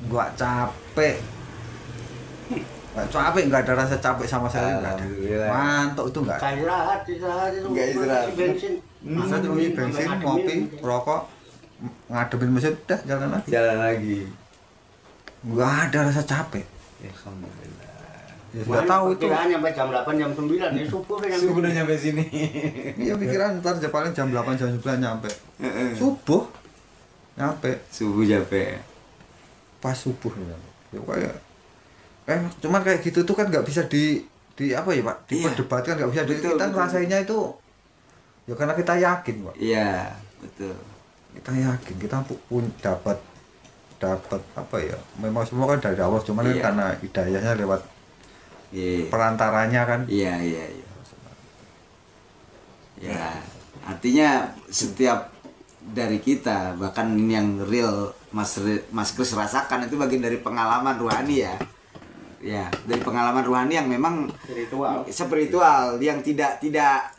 Speaker 5: nggak capek, nggak ada rasa capek sama sekali, nggak ada. Mantuk itu nggak.
Speaker 1: Nggak istirahat.
Speaker 5: Masa cuma bensin, ngopi, rokok, ngademin mesin, udah jalan lagi. Nggak ada rasa capek.
Speaker 1: Alhamdulillah.
Speaker 5: Ya nggak tahu itu.
Speaker 7: Pikiran sampai jam 8, jam 9 ya subuh
Speaker 1: Udah nyampe sini.
Speaker 5: Iya pikiran ntar paling jam 8, jam 9 nyampe. Subuh nyampe.
Speaker 1: Subuh nyampe.
Speaker 5: Pas subuh ya kayak cuman kayak gitu tuh kan nggak bisa di apa ya Pak, diperdebatkan, nggak bisa.
Speaker 1: Betul,
Speaker 5: kita ngerasainnya itu ya karena kita yakin Pak.
Speaker 1: Iya, betul.
Speaker 5: Kita yakin kita pun dapat apa ya, memang semua kan dari Allah, cuman kan karena hidayahnya lewat perantaranya kan.
Speaker 1: Iya. Ya, artinya setiap dari kita, bahkan ini yang real Mas Kris rasakan, itu bagian dari pengalaman rohani ya. Ya, dari pengalaman rohani yang memang spiritual yang tidak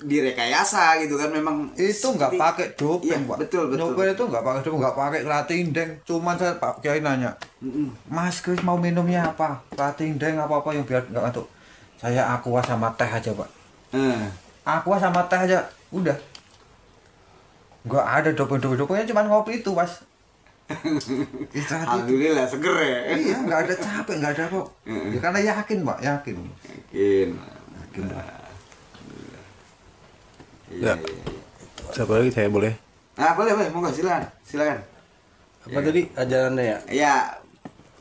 Speaker 1: direkayasa gitu kan, memang
Speaker 5: itu nggak pakai doping Pak.
Speaker 1: Betul.
Speaker 5: Nyoba itu nggak pakai doping, nggak pakai keratindeng. Cuman saya Pak Kiai nanya, Mas Kris mau minumnya apa? Keratindeng apa yang biar nggak ngantuk? Saya aqua sama teh aja Pak. Aqua sama teh aja, udah. Nggak ada doping-dopingnya, cuma ngopi itu Mas.
Speaker 1: Alhamdulillah seger ya.
Speaker 5: Iya, nggak ada capek, nggak ada kok. Ya karena yakin Pak, yakin.
Speaker 1: Iya.
Speaker 2: Siapa lagi saya boleh?
Speaker 1: Boleh, monggo silakan.
Speaker 2: Apa tadi ajarannya ya?
Speaker 1: Ya,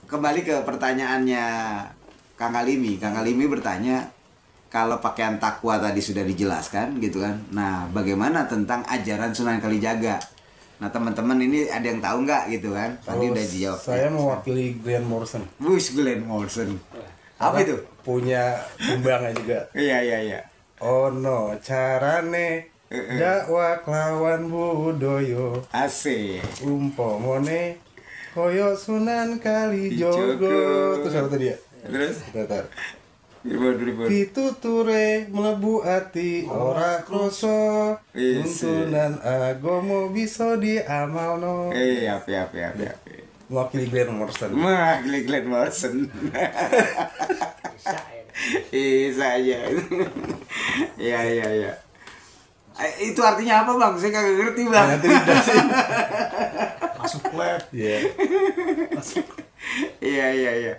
Speaker 1: kembali ke pertanyaannya Kang Alimi. Kang Alimi bertanya, kalau pakaian takwa tadi sudah dijelaskan gitu kan. Nah, bagaimana tentang ajaran Sunan Kalijaga? Nah, teman-teman ini ada yang tahu nggak gitu kan? Tadi udah dijawab.
Speaker 2: Saya mewakili Glenn Morrison.
Speaker 1: Glenn Morrison. Apa itu?
Speaker 2: Punya kembangnya juga.
Speaker 1: Iya.
Speaker 2: Ono carane dakwah lawan budoyo
Speaker 1: Asik.
Speaker 2: umpamane Koyo Sunan Kalijogo. Terus apa tadi ya?
Speaker 1: Terus?
Speaker 2: Bentar.
Speaker 1: Ribut.
Speaker 2: Pituture mlebu ati ora kroso.
Speaker 1: Iya,
Speaker 2: Tuntunan agama bisa diamalno.
Speaker 1: Api.
Speaker 2: Mewakili Glenn Morrison.
Speaker 1: Mah, Glenn Morrison.
Speaker 6: Bisa ya.
Speaker 1: Iya aja. Iya. Itu artinya apa bang? Saya kagak ngerti bang.
Speaker 2: Nanti udah sih.
Speaker 6: Masuk web.
Speaker 2: Iya.
Speaker 1: Iya.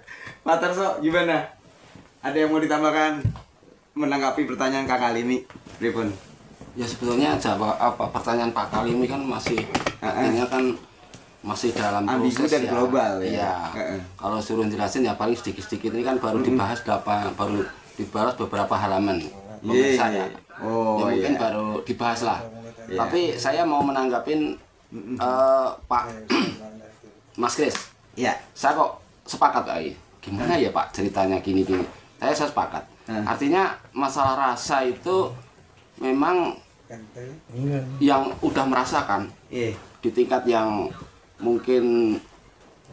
Speaker 1: Pak Tarso, gimana? Ada yang mau ditambahkan menanggapi pertanyaan Kak Kalimi? Pripun?
Speaker 8: Ya sebetulnya pertanyaan Pak Kalimi kan masih artinya kan masih dalam
Speaker 1: ambigu
Speaker 8: proses
Speaker 1: dan global ya.
Speaker 8: Iya. Kalau suruh jelasin ya paling sedikit-sedikit ini kan baru dibahas baru dibahas beberapa halaman pemirsa ya.
Speaker 1: Oh,
Speaker 8: ya mungkin
Speaker 1: iya.
Speaker 8: baru dibahas lah.
Speaker 1: Iya.
Speaker 8: Tapi saya mau menanggapin Pak Mas Kris.
Speaker 1: Iya.
Speaker 8: Saya kok sepakat gimana ya Pak ceritanya gini. Saya sepakat. Artinya masalah rasa itu memang yang udah merasakan
Speaker 1: Iya.
Speaker 8: di tingkat yang mungkin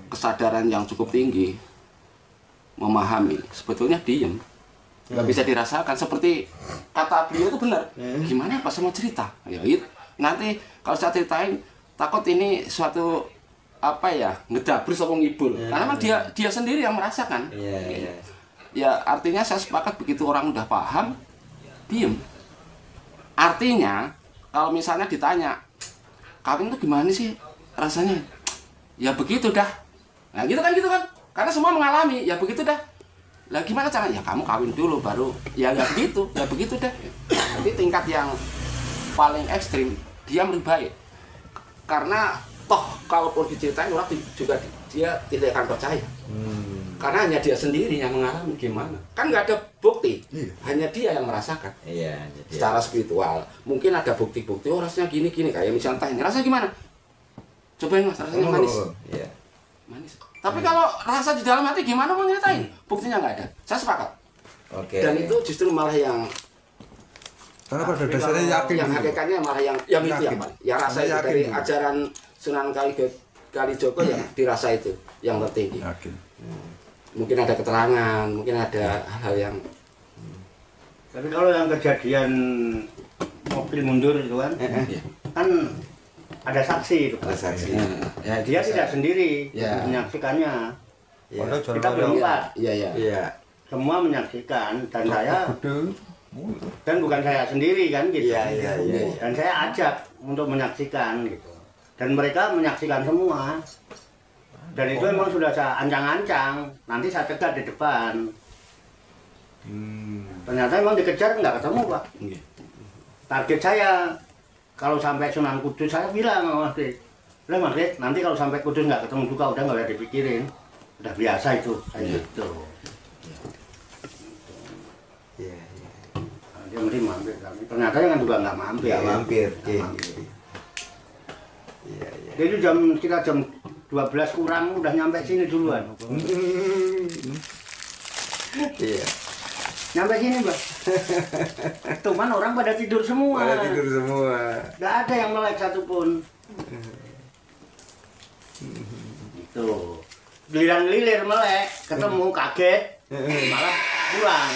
Speaker 8: kesadaran yang cukup tinggi memahami sebetulnya diem nggak bisa dirasakan seperti kata beliau itu benar. Gimana pas mau cerita ya itu nanti kalau saya ceritain takut ini suatu apa ya ngedabris atau ngibul karena memang dia sendiri yang merasakan.
Speaker 1: Iya.
Speaker 8: Ya artinya saya sepakat begitu orang udah paham diem. Artinya kalau misalnya ditanya kawin itu gimana sih rasanya, ya begitu dah. Nah gitu kan karena semua mengalami ya begitu dah. Lah gimana caranya? Ya kamu kawin dulu baru ya begitu dah. Nanti tingkat yang paling ekstrim dia lebih baik karena toh kalaupun diceritain orang juga dia tidak akan percaya. Karena hanya dia sendiri yang mengalami gimana. Kan nggak ada bukti. Hanya dia yang merasakan.
Speaker 1: Iya.
Speaker 8: Secara spiritual. Mungkin ada bukti-bukti rasanya gini kayak misalnya tanya rasanya gimana? Cobain Mas, rasanya manis.
Speaker 1: Iya.
Speaker 8: Manis. Tapi kalau rasa di dalam hati gimana mau nyeritain? Buktinya nggak ada. Saya sepakat.
Speaker 1: Oke.
Speaker 8: Dan itu justru malah yang
Speaker 5: Karena pada dasarnya yakin
Speaker 8: yang
Speaker 5: dulu.
Speaker 8: hakikatnya malah yang itu
Speaker 5: Yakin.
Speaker 8: yang ya rasa itu
Speaker 5: Yakin
Speaker 8: dari
Speaker 5: dulu.
Speaker 8: ajaran Sunan Kalijogo yang dirasa itu yang tertinggi.
Speaker 5: Yakin.
Speaker 8: Mungkin ada keterangan, mungkin ada hal-hal yang
Speaker 7: Tapi kalau yang kejadian mobil mundur itu kan ada saksi itu.
Speaker 1: Ada saksi.
Speaker 8: ya
Speaker 7: Dia tidak sendiri
Speaker 8: Ya.
Speaker 7: menyaksikannya.
Speaker 5: Padahal jalan
Speaker 7: Kita
Speaker 5: raya.
Speaker 7: berempat,
Speaker 8: iya.
Speaker 1: Iya.
Speaker 7: semua menyaksikan dan saya
Speaker 5: Gede.
Speaker 7: dan bukan saya sendiri kan gitu.
Speaker 1: Iya.
Speaker 7: Dan saya ajak untuk menyaksikan gitu. Dan mereka menyaksikan semua. Dan itu memang sudah saya ancang-ancang. Nanti saya cegat di depan. Ternyata memang dikejar nggak ketemu Pak. Target saya kalau sampai Sunan Kudus saya bilang sama Mas Kris, Mas Kris, nanti kalau sampai Kudus nggak ketemu juga udah nggak usah dipikirin. Udah biasa itu. Kayak gitu.
Speaker 1: Iya.
Speaker 7: Dia mesti mampir kami. Ternyata kan juga nggak mampir.
Speaker 1: Nggak mampir.
Speaker 7: Nggak
Speaker 1: Iya.
Speaker 7: mampir.
Speaker 1: Iya.
Speaker 7: Dia itu kita jam 12 kurang udah nyampe sini duluan.
Speaker 1: Iya.
Speaker 7: Nyampe sini, Mbak. Cuman orang pada tidur semua.
Speaker 1: Pada tidur semua.
Speaker 7: Nggak ada yang melek satupun. Itu. Giliran-gilir melek, ketemu kaget, malah pulang.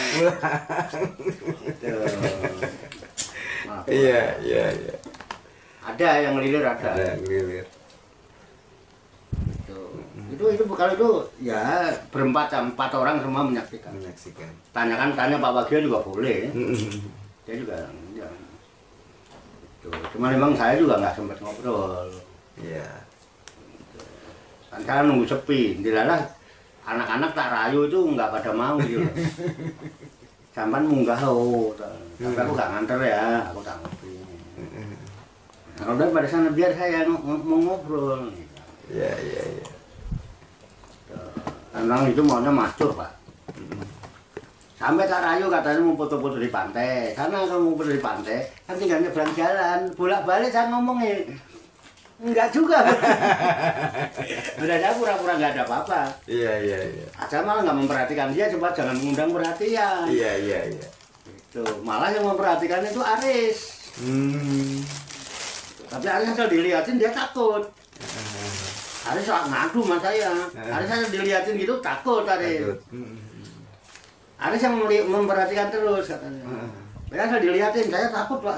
Speaker 7: Gitu. Malah pulang.
Speaker 1: Iya.
Speaker 7: Ada yang lilir ada.
Speaker 1: Ada ngelilir.
Speaker 7: Itu kalau itu ya berempat, 4 orang semua menyaksikan.
Speaker 1: Menyaksikan.
Speaker 7: Tanya Pak Bagio juga boleh. Dia juga ya. Itu. Cuma memang saya juga nggak sempat ngobrol.
Speaker 1: Iya.
Speaker 7: Kan saya nunggu sepi. Dilalah anak-anak tak rayu itu nggak pada mau gitu. Sampan munggah tapi aku nggak nganter ya, aku tak ngopi. Nah, udah pada sana biar saya mau ngobrol.
Speaker 1: Iya.
Speaker 7: Memang itu maunya mastur Pak. Sampai tak rayu katanya mau foto-foto di pantai. Karena kalau mau foto di pantai, kan tinggal nyebrang jalan. Bolak-balik saya ngomongin. Enggak juga. Udah saya pura-pura nggak ada apa-apa.
Speaker 1: Iya.
Speaker 7: Saya malah nggak memperhatikan dia, coba jangan mengundang perhatian.
Speaker 1: Iya.
Speaker 7: Itu malah yang memperhatikan itu Aris. Tapi Aris kalau dilihatin dia takut. Aris ngadu sama saya. Aris saya dilihatin gitu takut tadi. Aris yang memperhatikan terus katanya. Saya dilihatin, saya takut Pak.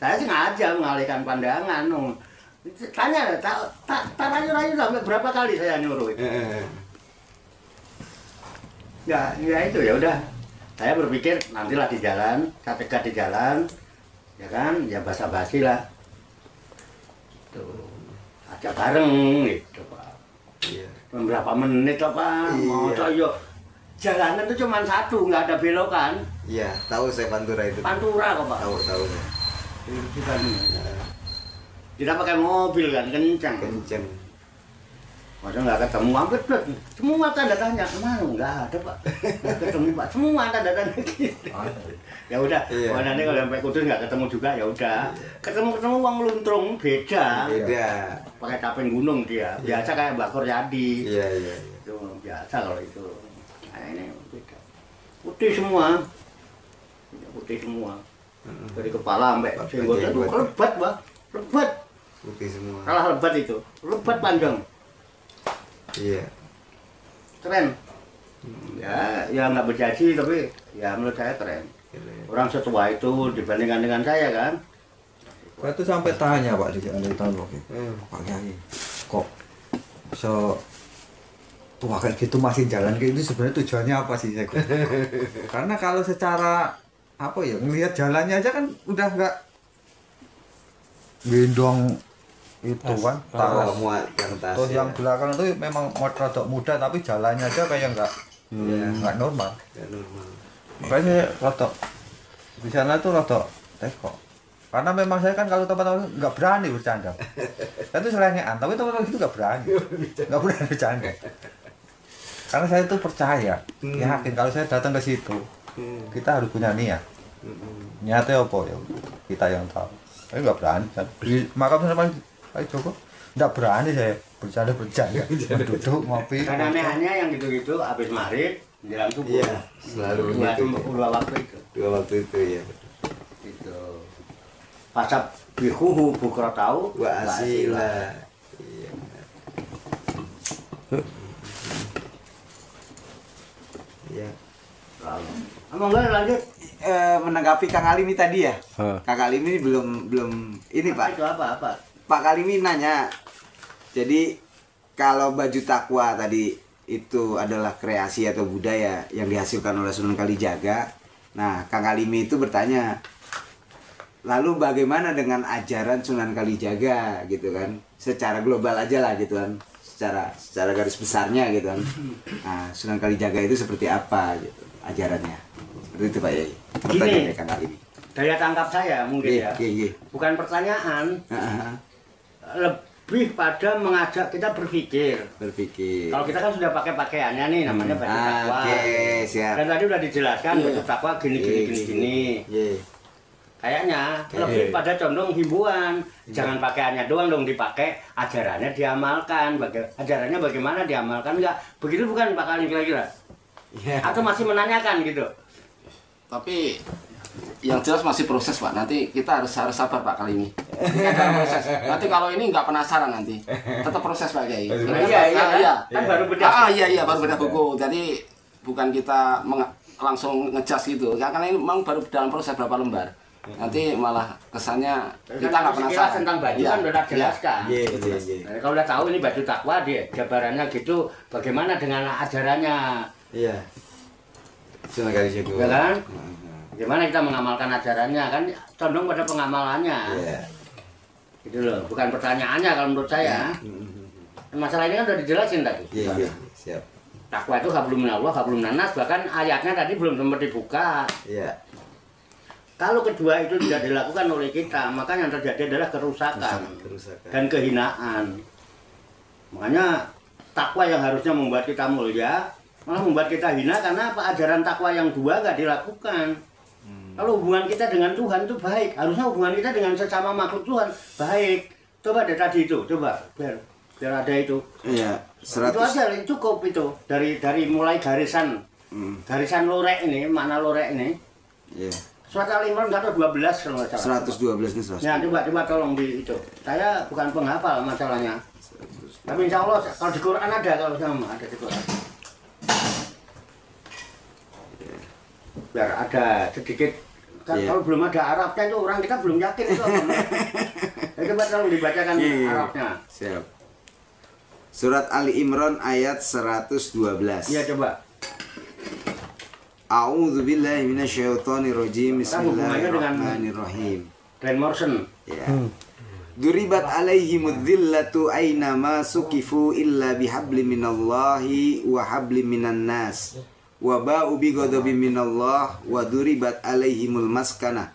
Speaker 7: Saya sih ngajak mengalihkan pandangan. Tanya, tak rayu-rayu sampai berapa kali saya nyuruh itu. Ya itu ya udah. Saya berpikir nantilah di jalan, saya cegat di jalan, ya kan, ya basa-basi lah. Tuh, ajak bareng gitu Pak.
Speaker 1: Iya.
Speaker 7: Berapa menit Pak? Mau yuk. Jalanan itu cuma satu, nggak ada belokan.
Speaker 1: Iya, tahu saya Pantura itu.
Speaker 7: Pantura kok Pak.
Speaker 1: Tahu.
Speaker 7: Kita pakai mobil kan, kencang.
Speaker 1: Kenceng.
Speaker 7: Masa nggak ketemu, hampir blok. Semua tanda tanya, kemana? Nggak ada Pak. Nggak ketemu Pak. Semua tanda tanya gitu. Ya udah, kalau nanti kalau sampai Kudus nggak ketemu juga ya udah. Ketemu uang luntrung beda.
Speaker 1: Beda.
Speaker 7: Pakai kapeng gunung dia. Biasa kayak Mbak Koryadi.
Speaker 1: Iya.
Speaker 7: Itu biasa kalau itu. Nah ini beda. Putih semua. Putih semua. Dari kepala sampai jenggotnya itu lebat Pak. Lebat.
Speaker 1: Putih semua.
Speaker 7: Kalah lebat itu. Lebat panjang.
Speaker 1: Iya.
Speaker 7: Keren. Ya nggak berjanji tapi ya menurut saya keren. Orang setua itu dibandingkan dengan saya kan.
Speaker 5: Saya tuh sampai tanya Pak di tahun waktu itu, Pak Kiai, kok tua kayak gitu masih jalan kayak itu sebenarnya tujuannya apa sih saya? Karena kalau secara apa ya ngelihat jalannya aja kan udah nggak gendong itu kan
Speaker 1: Tahu muat yang tas.
Speaker 5: terus yang belakang itu memang rodok muda tapi jalannya aja kayak nggak normal.
Speaker 1: Nggak normal.
Speaker 5: Makanya rodok di sana tuh rodok teko. Karena memang saya kan kalau teman-teman nggak berani bercanda. Saya tuh selengean, tapi teman-teman itu nggak berani bercanda. Karena saya tuh percaya, yakin kalau saya datang ke situ, kita harus punya niat. Niatnya apa ya? Kita yang tahu. Saya nggak berani. Di makam sama Pak Joko, nggak berani saya bercanda duduk ngopi.
Speaker 7: Karena aneh-anehnya yang gitu-gitu habis maghrib menjelang subuh.
Speaker 1: Iya, selalu begitu.
Speaker 7: Dua waktu itu.
Speaker 1: Dua waktu itu ya.
Speaker 7: Itu. Pasap bihuhu bukra tahu.
Speaker 1: Wa asila. Iya. Iya.
Speaker 7: Monggo lanjut.
Speaker 1: Menanggapi Kang Alimi tadi ya. Kang Alimi belum ini Pak.
Speaker 7: Itu apa?
Speaker 1: Pak Kalimi nanya, jadi kalau baju takwa tadi itu adalah kreasi atau budaya yang dihasilkan oleh Sunan Kalijaga. Nah, Kang Kalimi itu bertanya, lalu bagaimana dengan ajaran Sunan Kalijaga gitu kan? Secara global aja lah gitu kan, secara garis besarnya gitu kan. Nah, Sunan Kalijaga itu seperti apa gitu ajarannya? Seperti itu Pak Yai. Pertanyaan dari Kang Kalimi.
Speaker 7: Daya tangkap saya mungkin ya. Bukan pertanyaan. Lebih pada mengajak kita berpikir. Kalau kita kan sudah pakai pakaiannya nih namanya baju takwa.
Speaker 1: Siap.
Speaker 7: Dan tadi udah dijelaskan baju takwa gini. Kayaknya lebih pada condong himbauan. Jangan pakaiannya doang dong dipakai, ajarannya diamalkan. Ajarannya bagaimana diamalkan enggak? Begitu bukan Pak Kalim kira-kira? Atau masih menanyakan gitu?
Speaker 8: Tapi yang jelas masih proses Pak. Nanti kita harus sabar Pak kali ini. Ini adalah proses. Nanti kalau ini nggak penasaran nanti, tetap proses Pak Kiai.
Speaker 7: Iya. Kan baru bedah.
Speaker 8: Iya baru bedah buku. Jadi bukan kita langsung ngecas gitu. Karena ini memang baru dalam proses berapa lembar. Nanti malah kesannya kita nggak penasaran.
Speaker 7: Tentang baju kan udah jelaskan.
Speaker 1: Iya.
Speaker 7: Kalau udah tahu ini baju takwa dia jabarannya gitu, bagaimana dengan ajarannya?
Speaker 1: Iya. Sunan Kalijaga.
Speaker 7: Ya kan? Bagaimana kita mengamalkan ajarannya kan condong pada pengamalannya.
Speaker 1: Iya.
Speaker 7: Gitu loh, bukan pertanyaannya kalau menurut saya. Masalah ini kan udah dijelasin tadi.
Speaker 1: Iya. Siap.
Speaker 7: Takwa itu hablum minallah, hablum minan nas, bahkan ayatnya tadi belum sempat dibuka.
Speaker 1: Iya.
Speaker 7: Kalau kedua itu tidak dilakukan oleh kita, maka yang terjadi adalah kerusakan dan kehinaan. Makanya takwa yang harusnya membuat kita mulia, malah membuat kita hina karena apa? Ajaran takwa yang dua nggak dilakukan. Kalau hubungan kita dengan Tuhan itu baik, harusnya hubungan kita dengan sesama makhluk Tuhan baik. Coba dari tadi itu, coba biar ada itu.
Speaker 1: Iya.
Speaker 7: Itu aja cukup itu dari mulai garisan lorek ini, makna lorek ini.
Speaker 1: Iya.
Speaker 7: Surat Al-Imran kata 12 kalau nggak salah.
Speaker 1: 112 nih 112.
Speaker 7: Ya, coba tolong di itu. Saya bukan penghafal masalahnya. Tapi insya Allah kalau di Quran ada, kalau sama ada di Quran. Biar ada sedikit. Kan kalau belum ada Arabnya itu orang kita belum yakin itu. Jadi coba tolong dibacakan Arabnya.
Speaker 1: Siap. Surat Ali Imran ayat 112.
Speaker 7: Iya coba.
Speaker 1: A'udzu billahi minasyaitonir rajim. Bismillahirrahmanirrahim.
Speaker 7: Dan Morrison.
Speaker 1: Ya. Duribat alaihimudz dzillatu aina ma suqifu illa bihablim minallahi wa hablim minan nas. Wa ba'u bi ghadabin minallah wa duribat alaihimul maskanah.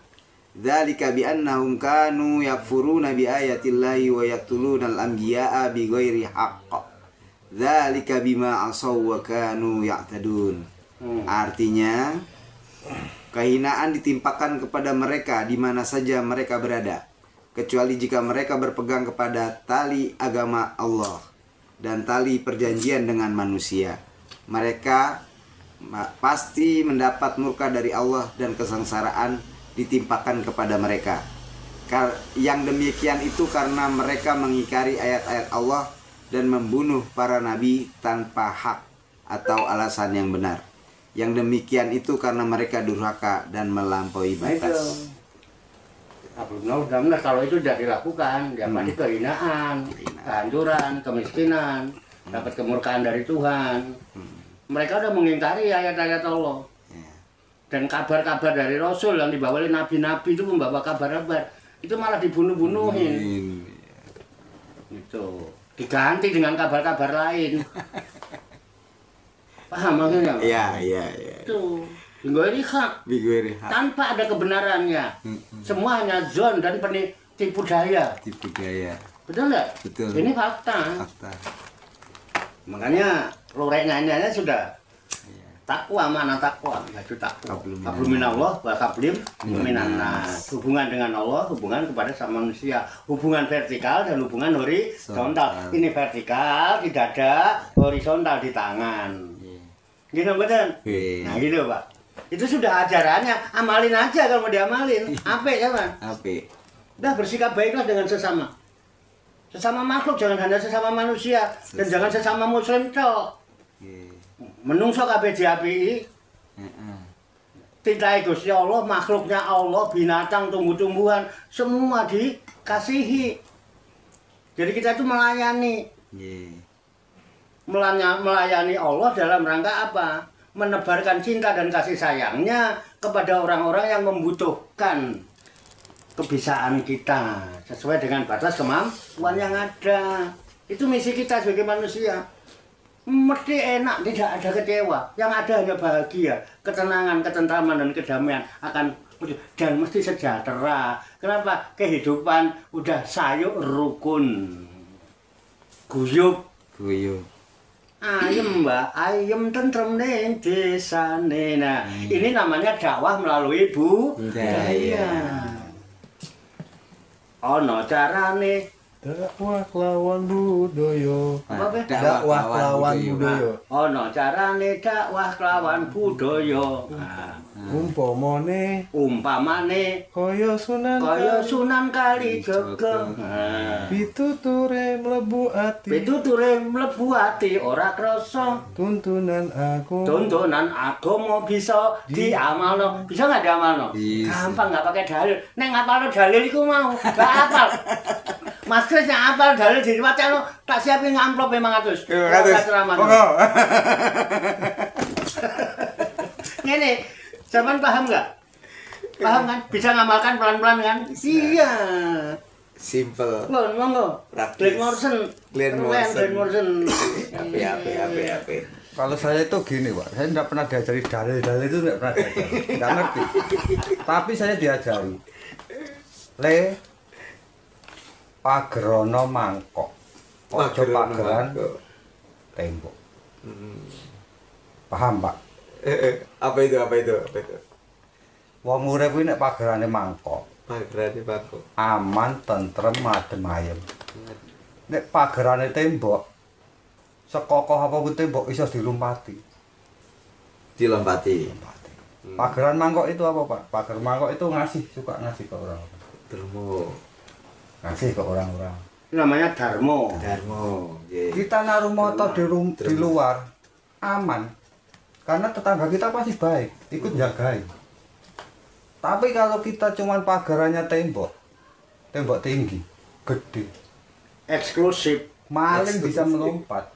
Speaker 1: Dzalika bi annahum kanu yakfuruna bi ayatillahi wa yaqtuluna al-anbiya'a bighairi haqq. Dzalika bima asaw wa kanu ya'tadun. Artinya kehinaan ditimpakan kepada mereka di mana saja mereka berada, kecuali jika mereka berpegang kepada tali agama Allah dan tali perjanjian dengan manusia. Mereka pasti mendapat murka dari Allah dan kesengsaraan ditimpakan kepada mereka. Yang demikian itu karena mereka mengingkari ayat-ayat Allah dan membunuh para nabi tanpa hak atau alasan yang benar. Yang demikian itu karena mereka durhaka dan melampaui batas.
Speaker 7: Alhamdulillah kalau itu sudah dilakukan, dapat kehinaan, kehancuran, kemiskinan, dapat kemurkaan dari Tuhan. Mereka sudah mengingkari ayat-ayat Allah. Dan kabar-kabar dari Rasul yang dibawa oleh nabi-nabi itu membawa kabar-kabar. Itu malah dibunuh-bunuhin. Itu diganti dengan kabar-kabar lain. Paham maksudnya?
Speaker 1: Iya.
Speaker 7: Itu bighairi hak. Tanpa ada kebenarannya. Semua hanya zon dan tipu daya.
Speaker 1: Tipu daya.
Speaker 7: Betul nggak?
Speaker 1: Betul.
Speaker 7: Ini fakta. Makanya lurek-nyanyiannya sudah takwa, mana takwa? Itu takwa. Hablum minallah wa hablim minan nas. Hubungan dengan Allah, hubungan kepada sama manusia. Hubungan vertikal dan hubungan horizontal. Ini vertikal di dada, horizontal di tangan. Gitu betul? Nah gitu Pak. Itu sudah ajarannya, amalin aja kalau mau diamalin. Apik ya Pak?
Speaker 1: Apik.
Speaker 7: Udah bersikap baiklah dengan sesama. Sesama makhluk, jangan hanya sesama manusia. Dan jangan sesama muslim cok. Menungso kabeh diapii. Tidak Gusti Allah, makhluknya Allah, binatang, tumbuh-tumbuhan, semua dikasihi. Jadi kita itu melayani. Melayani Allah dalam rangka apa? Menebarkan cinta dan kasih sayangnya kepada orang-orang yang membutuhkan kebisaan kita sesuai dengan batas kemampuan yang ada. Itu misi kita sebagai manusia. Mesti enak, tidak ada kecewa. Yang ada hanya bahagia, ketenangan, ketentraman, dan kedamaian akan dan mesti sejahtera. Kenapa? Kehidupan udah sayuk rukun. Guyub. Ayem Mbak, ayem tentrem ning desane. Nah, ini namanya dakwah melalui budaya. Ono carane
Speaker 2: dakwah lawan budaya.
Speaker 1: Dakwah lawan budaya.
Speaker 7: Ono carane dakwah lawan budaya. Umpamane
Speaker 2: kaya
Speaker 7: Sunan Kalijaga.
Speaker 2: Pituture mlebu
Speaker 7: ati ora krasa.
Speaker 2: Tuntunan
Speaker 7: agama bisa diamalno. Bisa nggak diamalno? Gampang, nggak pakai dalil. Nek ngapalno dalil iku mau, nggak hafal. Mas Kris yang hafal dalil diwacano, tak siapin amplop 500. Ngene, sampean paham nggak? Paham kan? Bisa ngamalkan pelan-pelan kan? Iya.
Speaker 1: Simple.
Speaker 7: Monggo. Glenn Morrison.
Speaker 1: Ape.
Speaker 5: Kalau saya itu gini Pak, saya tidak pernah diajari dalil itu tidak pernah diajari, tidak ngerti. Tapi saya diajari. Pagerono mangkok, ojo pageran tembok. Paham Pak?
Speaker 1: Apa itu?
Speaker 5: Wong urip kuwi nek pagerane mangkok. Aman, tentrem, adem ayem. Nek pagerane tembok, sekokoh apapun tembok iso dilompati.
Speaker 1: Dilompati.
Speaker 5: Pageran mangkok itu apa Pak? Pagar mangkok itu suka ngasih ke orang.
Speaker 2: Dermo.
Speaker 5: Ngasih ke orang-orang.
Speaker 7: Namanya Darmo.
Speaker 2: Darmo.
Speaker 5: Kita naruh motor di luar aman. Karena tetangga kita pasti baik, ikut jagain. Tapi kalau kita cuman pagarannya tembok tinggi, gede,
Speaker 7: Eksklusif.
Speaker 5: maling bisa melompat.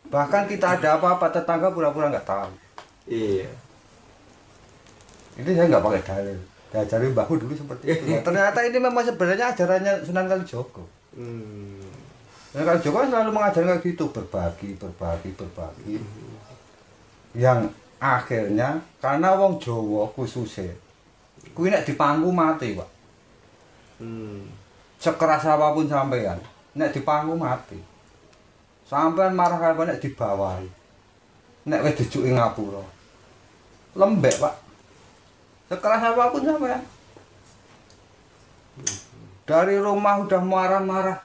Speaker 5: Bahkan kita ada apa-apa tetangga pura-pura nggak tahu.
Speaker 2: Iya.
Speaker 5: Ini saya nggak pakai dalil. Diajari mbahku dulu seperti itu. Nah, ternyata ini memang sebenarnya ajarannya Sunan Kalijogo. Sunan Kalijogo selalu mengajarkan kayak gitu, berbagi. Yang akhirnya karena wong Jawa khususnya, kuwi nek dipangku mati, Pak. Sekeras apapun sampean, nek dipangku mati. Sampean marah karo nek dibawahi. Nek wis dijuki ngapura. Lembek, Pak. Sekeras apapun sampean. Dari rumah udah marah-marah.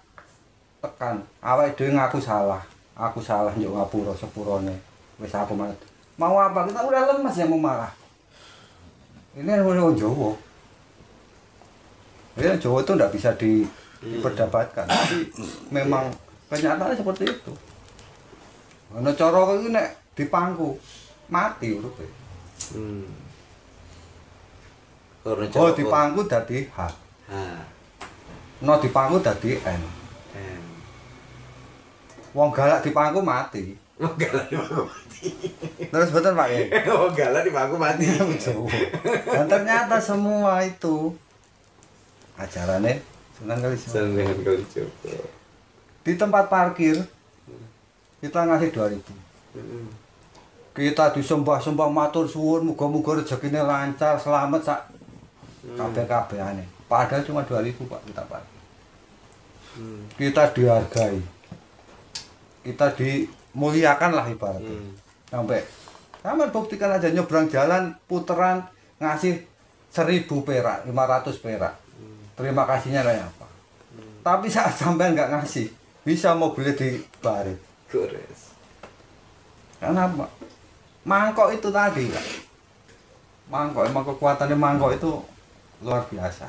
Speaker 5: Tekan, awake dhewe ngaku salah. Aku salah njuk ngapura sepurone. Wis aku mati. Mau apa? Kita udah lemas yang mau marah. Ini orang Jawa. Ya, Jawa itu tidak bisa diperdapatkan. Tapi memang kenyataannya seperti itu. Ana cara iki nek dipangku mati urupe. Oh dipangku dadi H. No dipangku dadi N. Wong galak dipangku mati. Terus betul Pak ya?
Speaker 2: Oh galak di bangku mati.
Speaker 5: Dan ternyata semua itu ajarannya Sunan Kalijogo. Di tempat parkir kita ngasih 2.000. Kita disembah-sembah matur suwun muga-muga rezekine lancar, selamat sak kabeh-kabehane. Padahal cuma 2.000 Pak kita parkir. Kita dihargai. Kita dimuliakan lah ibaratnya. Sampai buktikan aja nyebrang jalan puteran ngasih 1.000 perak, 500 perak. Terima kasihnya kayak apa? Tapi saat sampai nggak ngasih, bisa mobilnya dibaret.
Speaker 2: Gores.
Speaker 5: Karena apa? Mangkok itu tadi, Kak. Mangkok, emang kekuatannya mangkok itu luar biasa.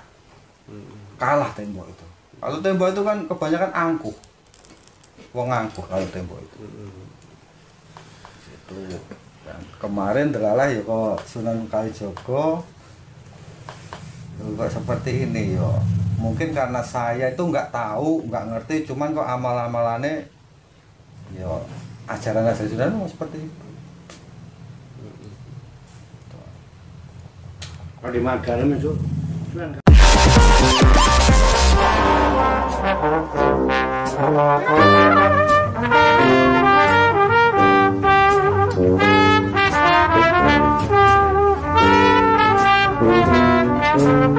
Speaker 5: Kalah tembok itu. Kalau tembok itu kan kebanyakan angkuh. Wong angkuh kalau tembok itu. Itu. Dan kemarin delalah ya kok Sunan Kalijogo kok seperti ini yo. Mungkin karena saya itu nggak tahu, nggak ngerti, cuman kok amal-amalannya yo ajaran Sunan seperti itu.
Speaker 7: Kalau di Magalang itu
Speaker 9: Thank you.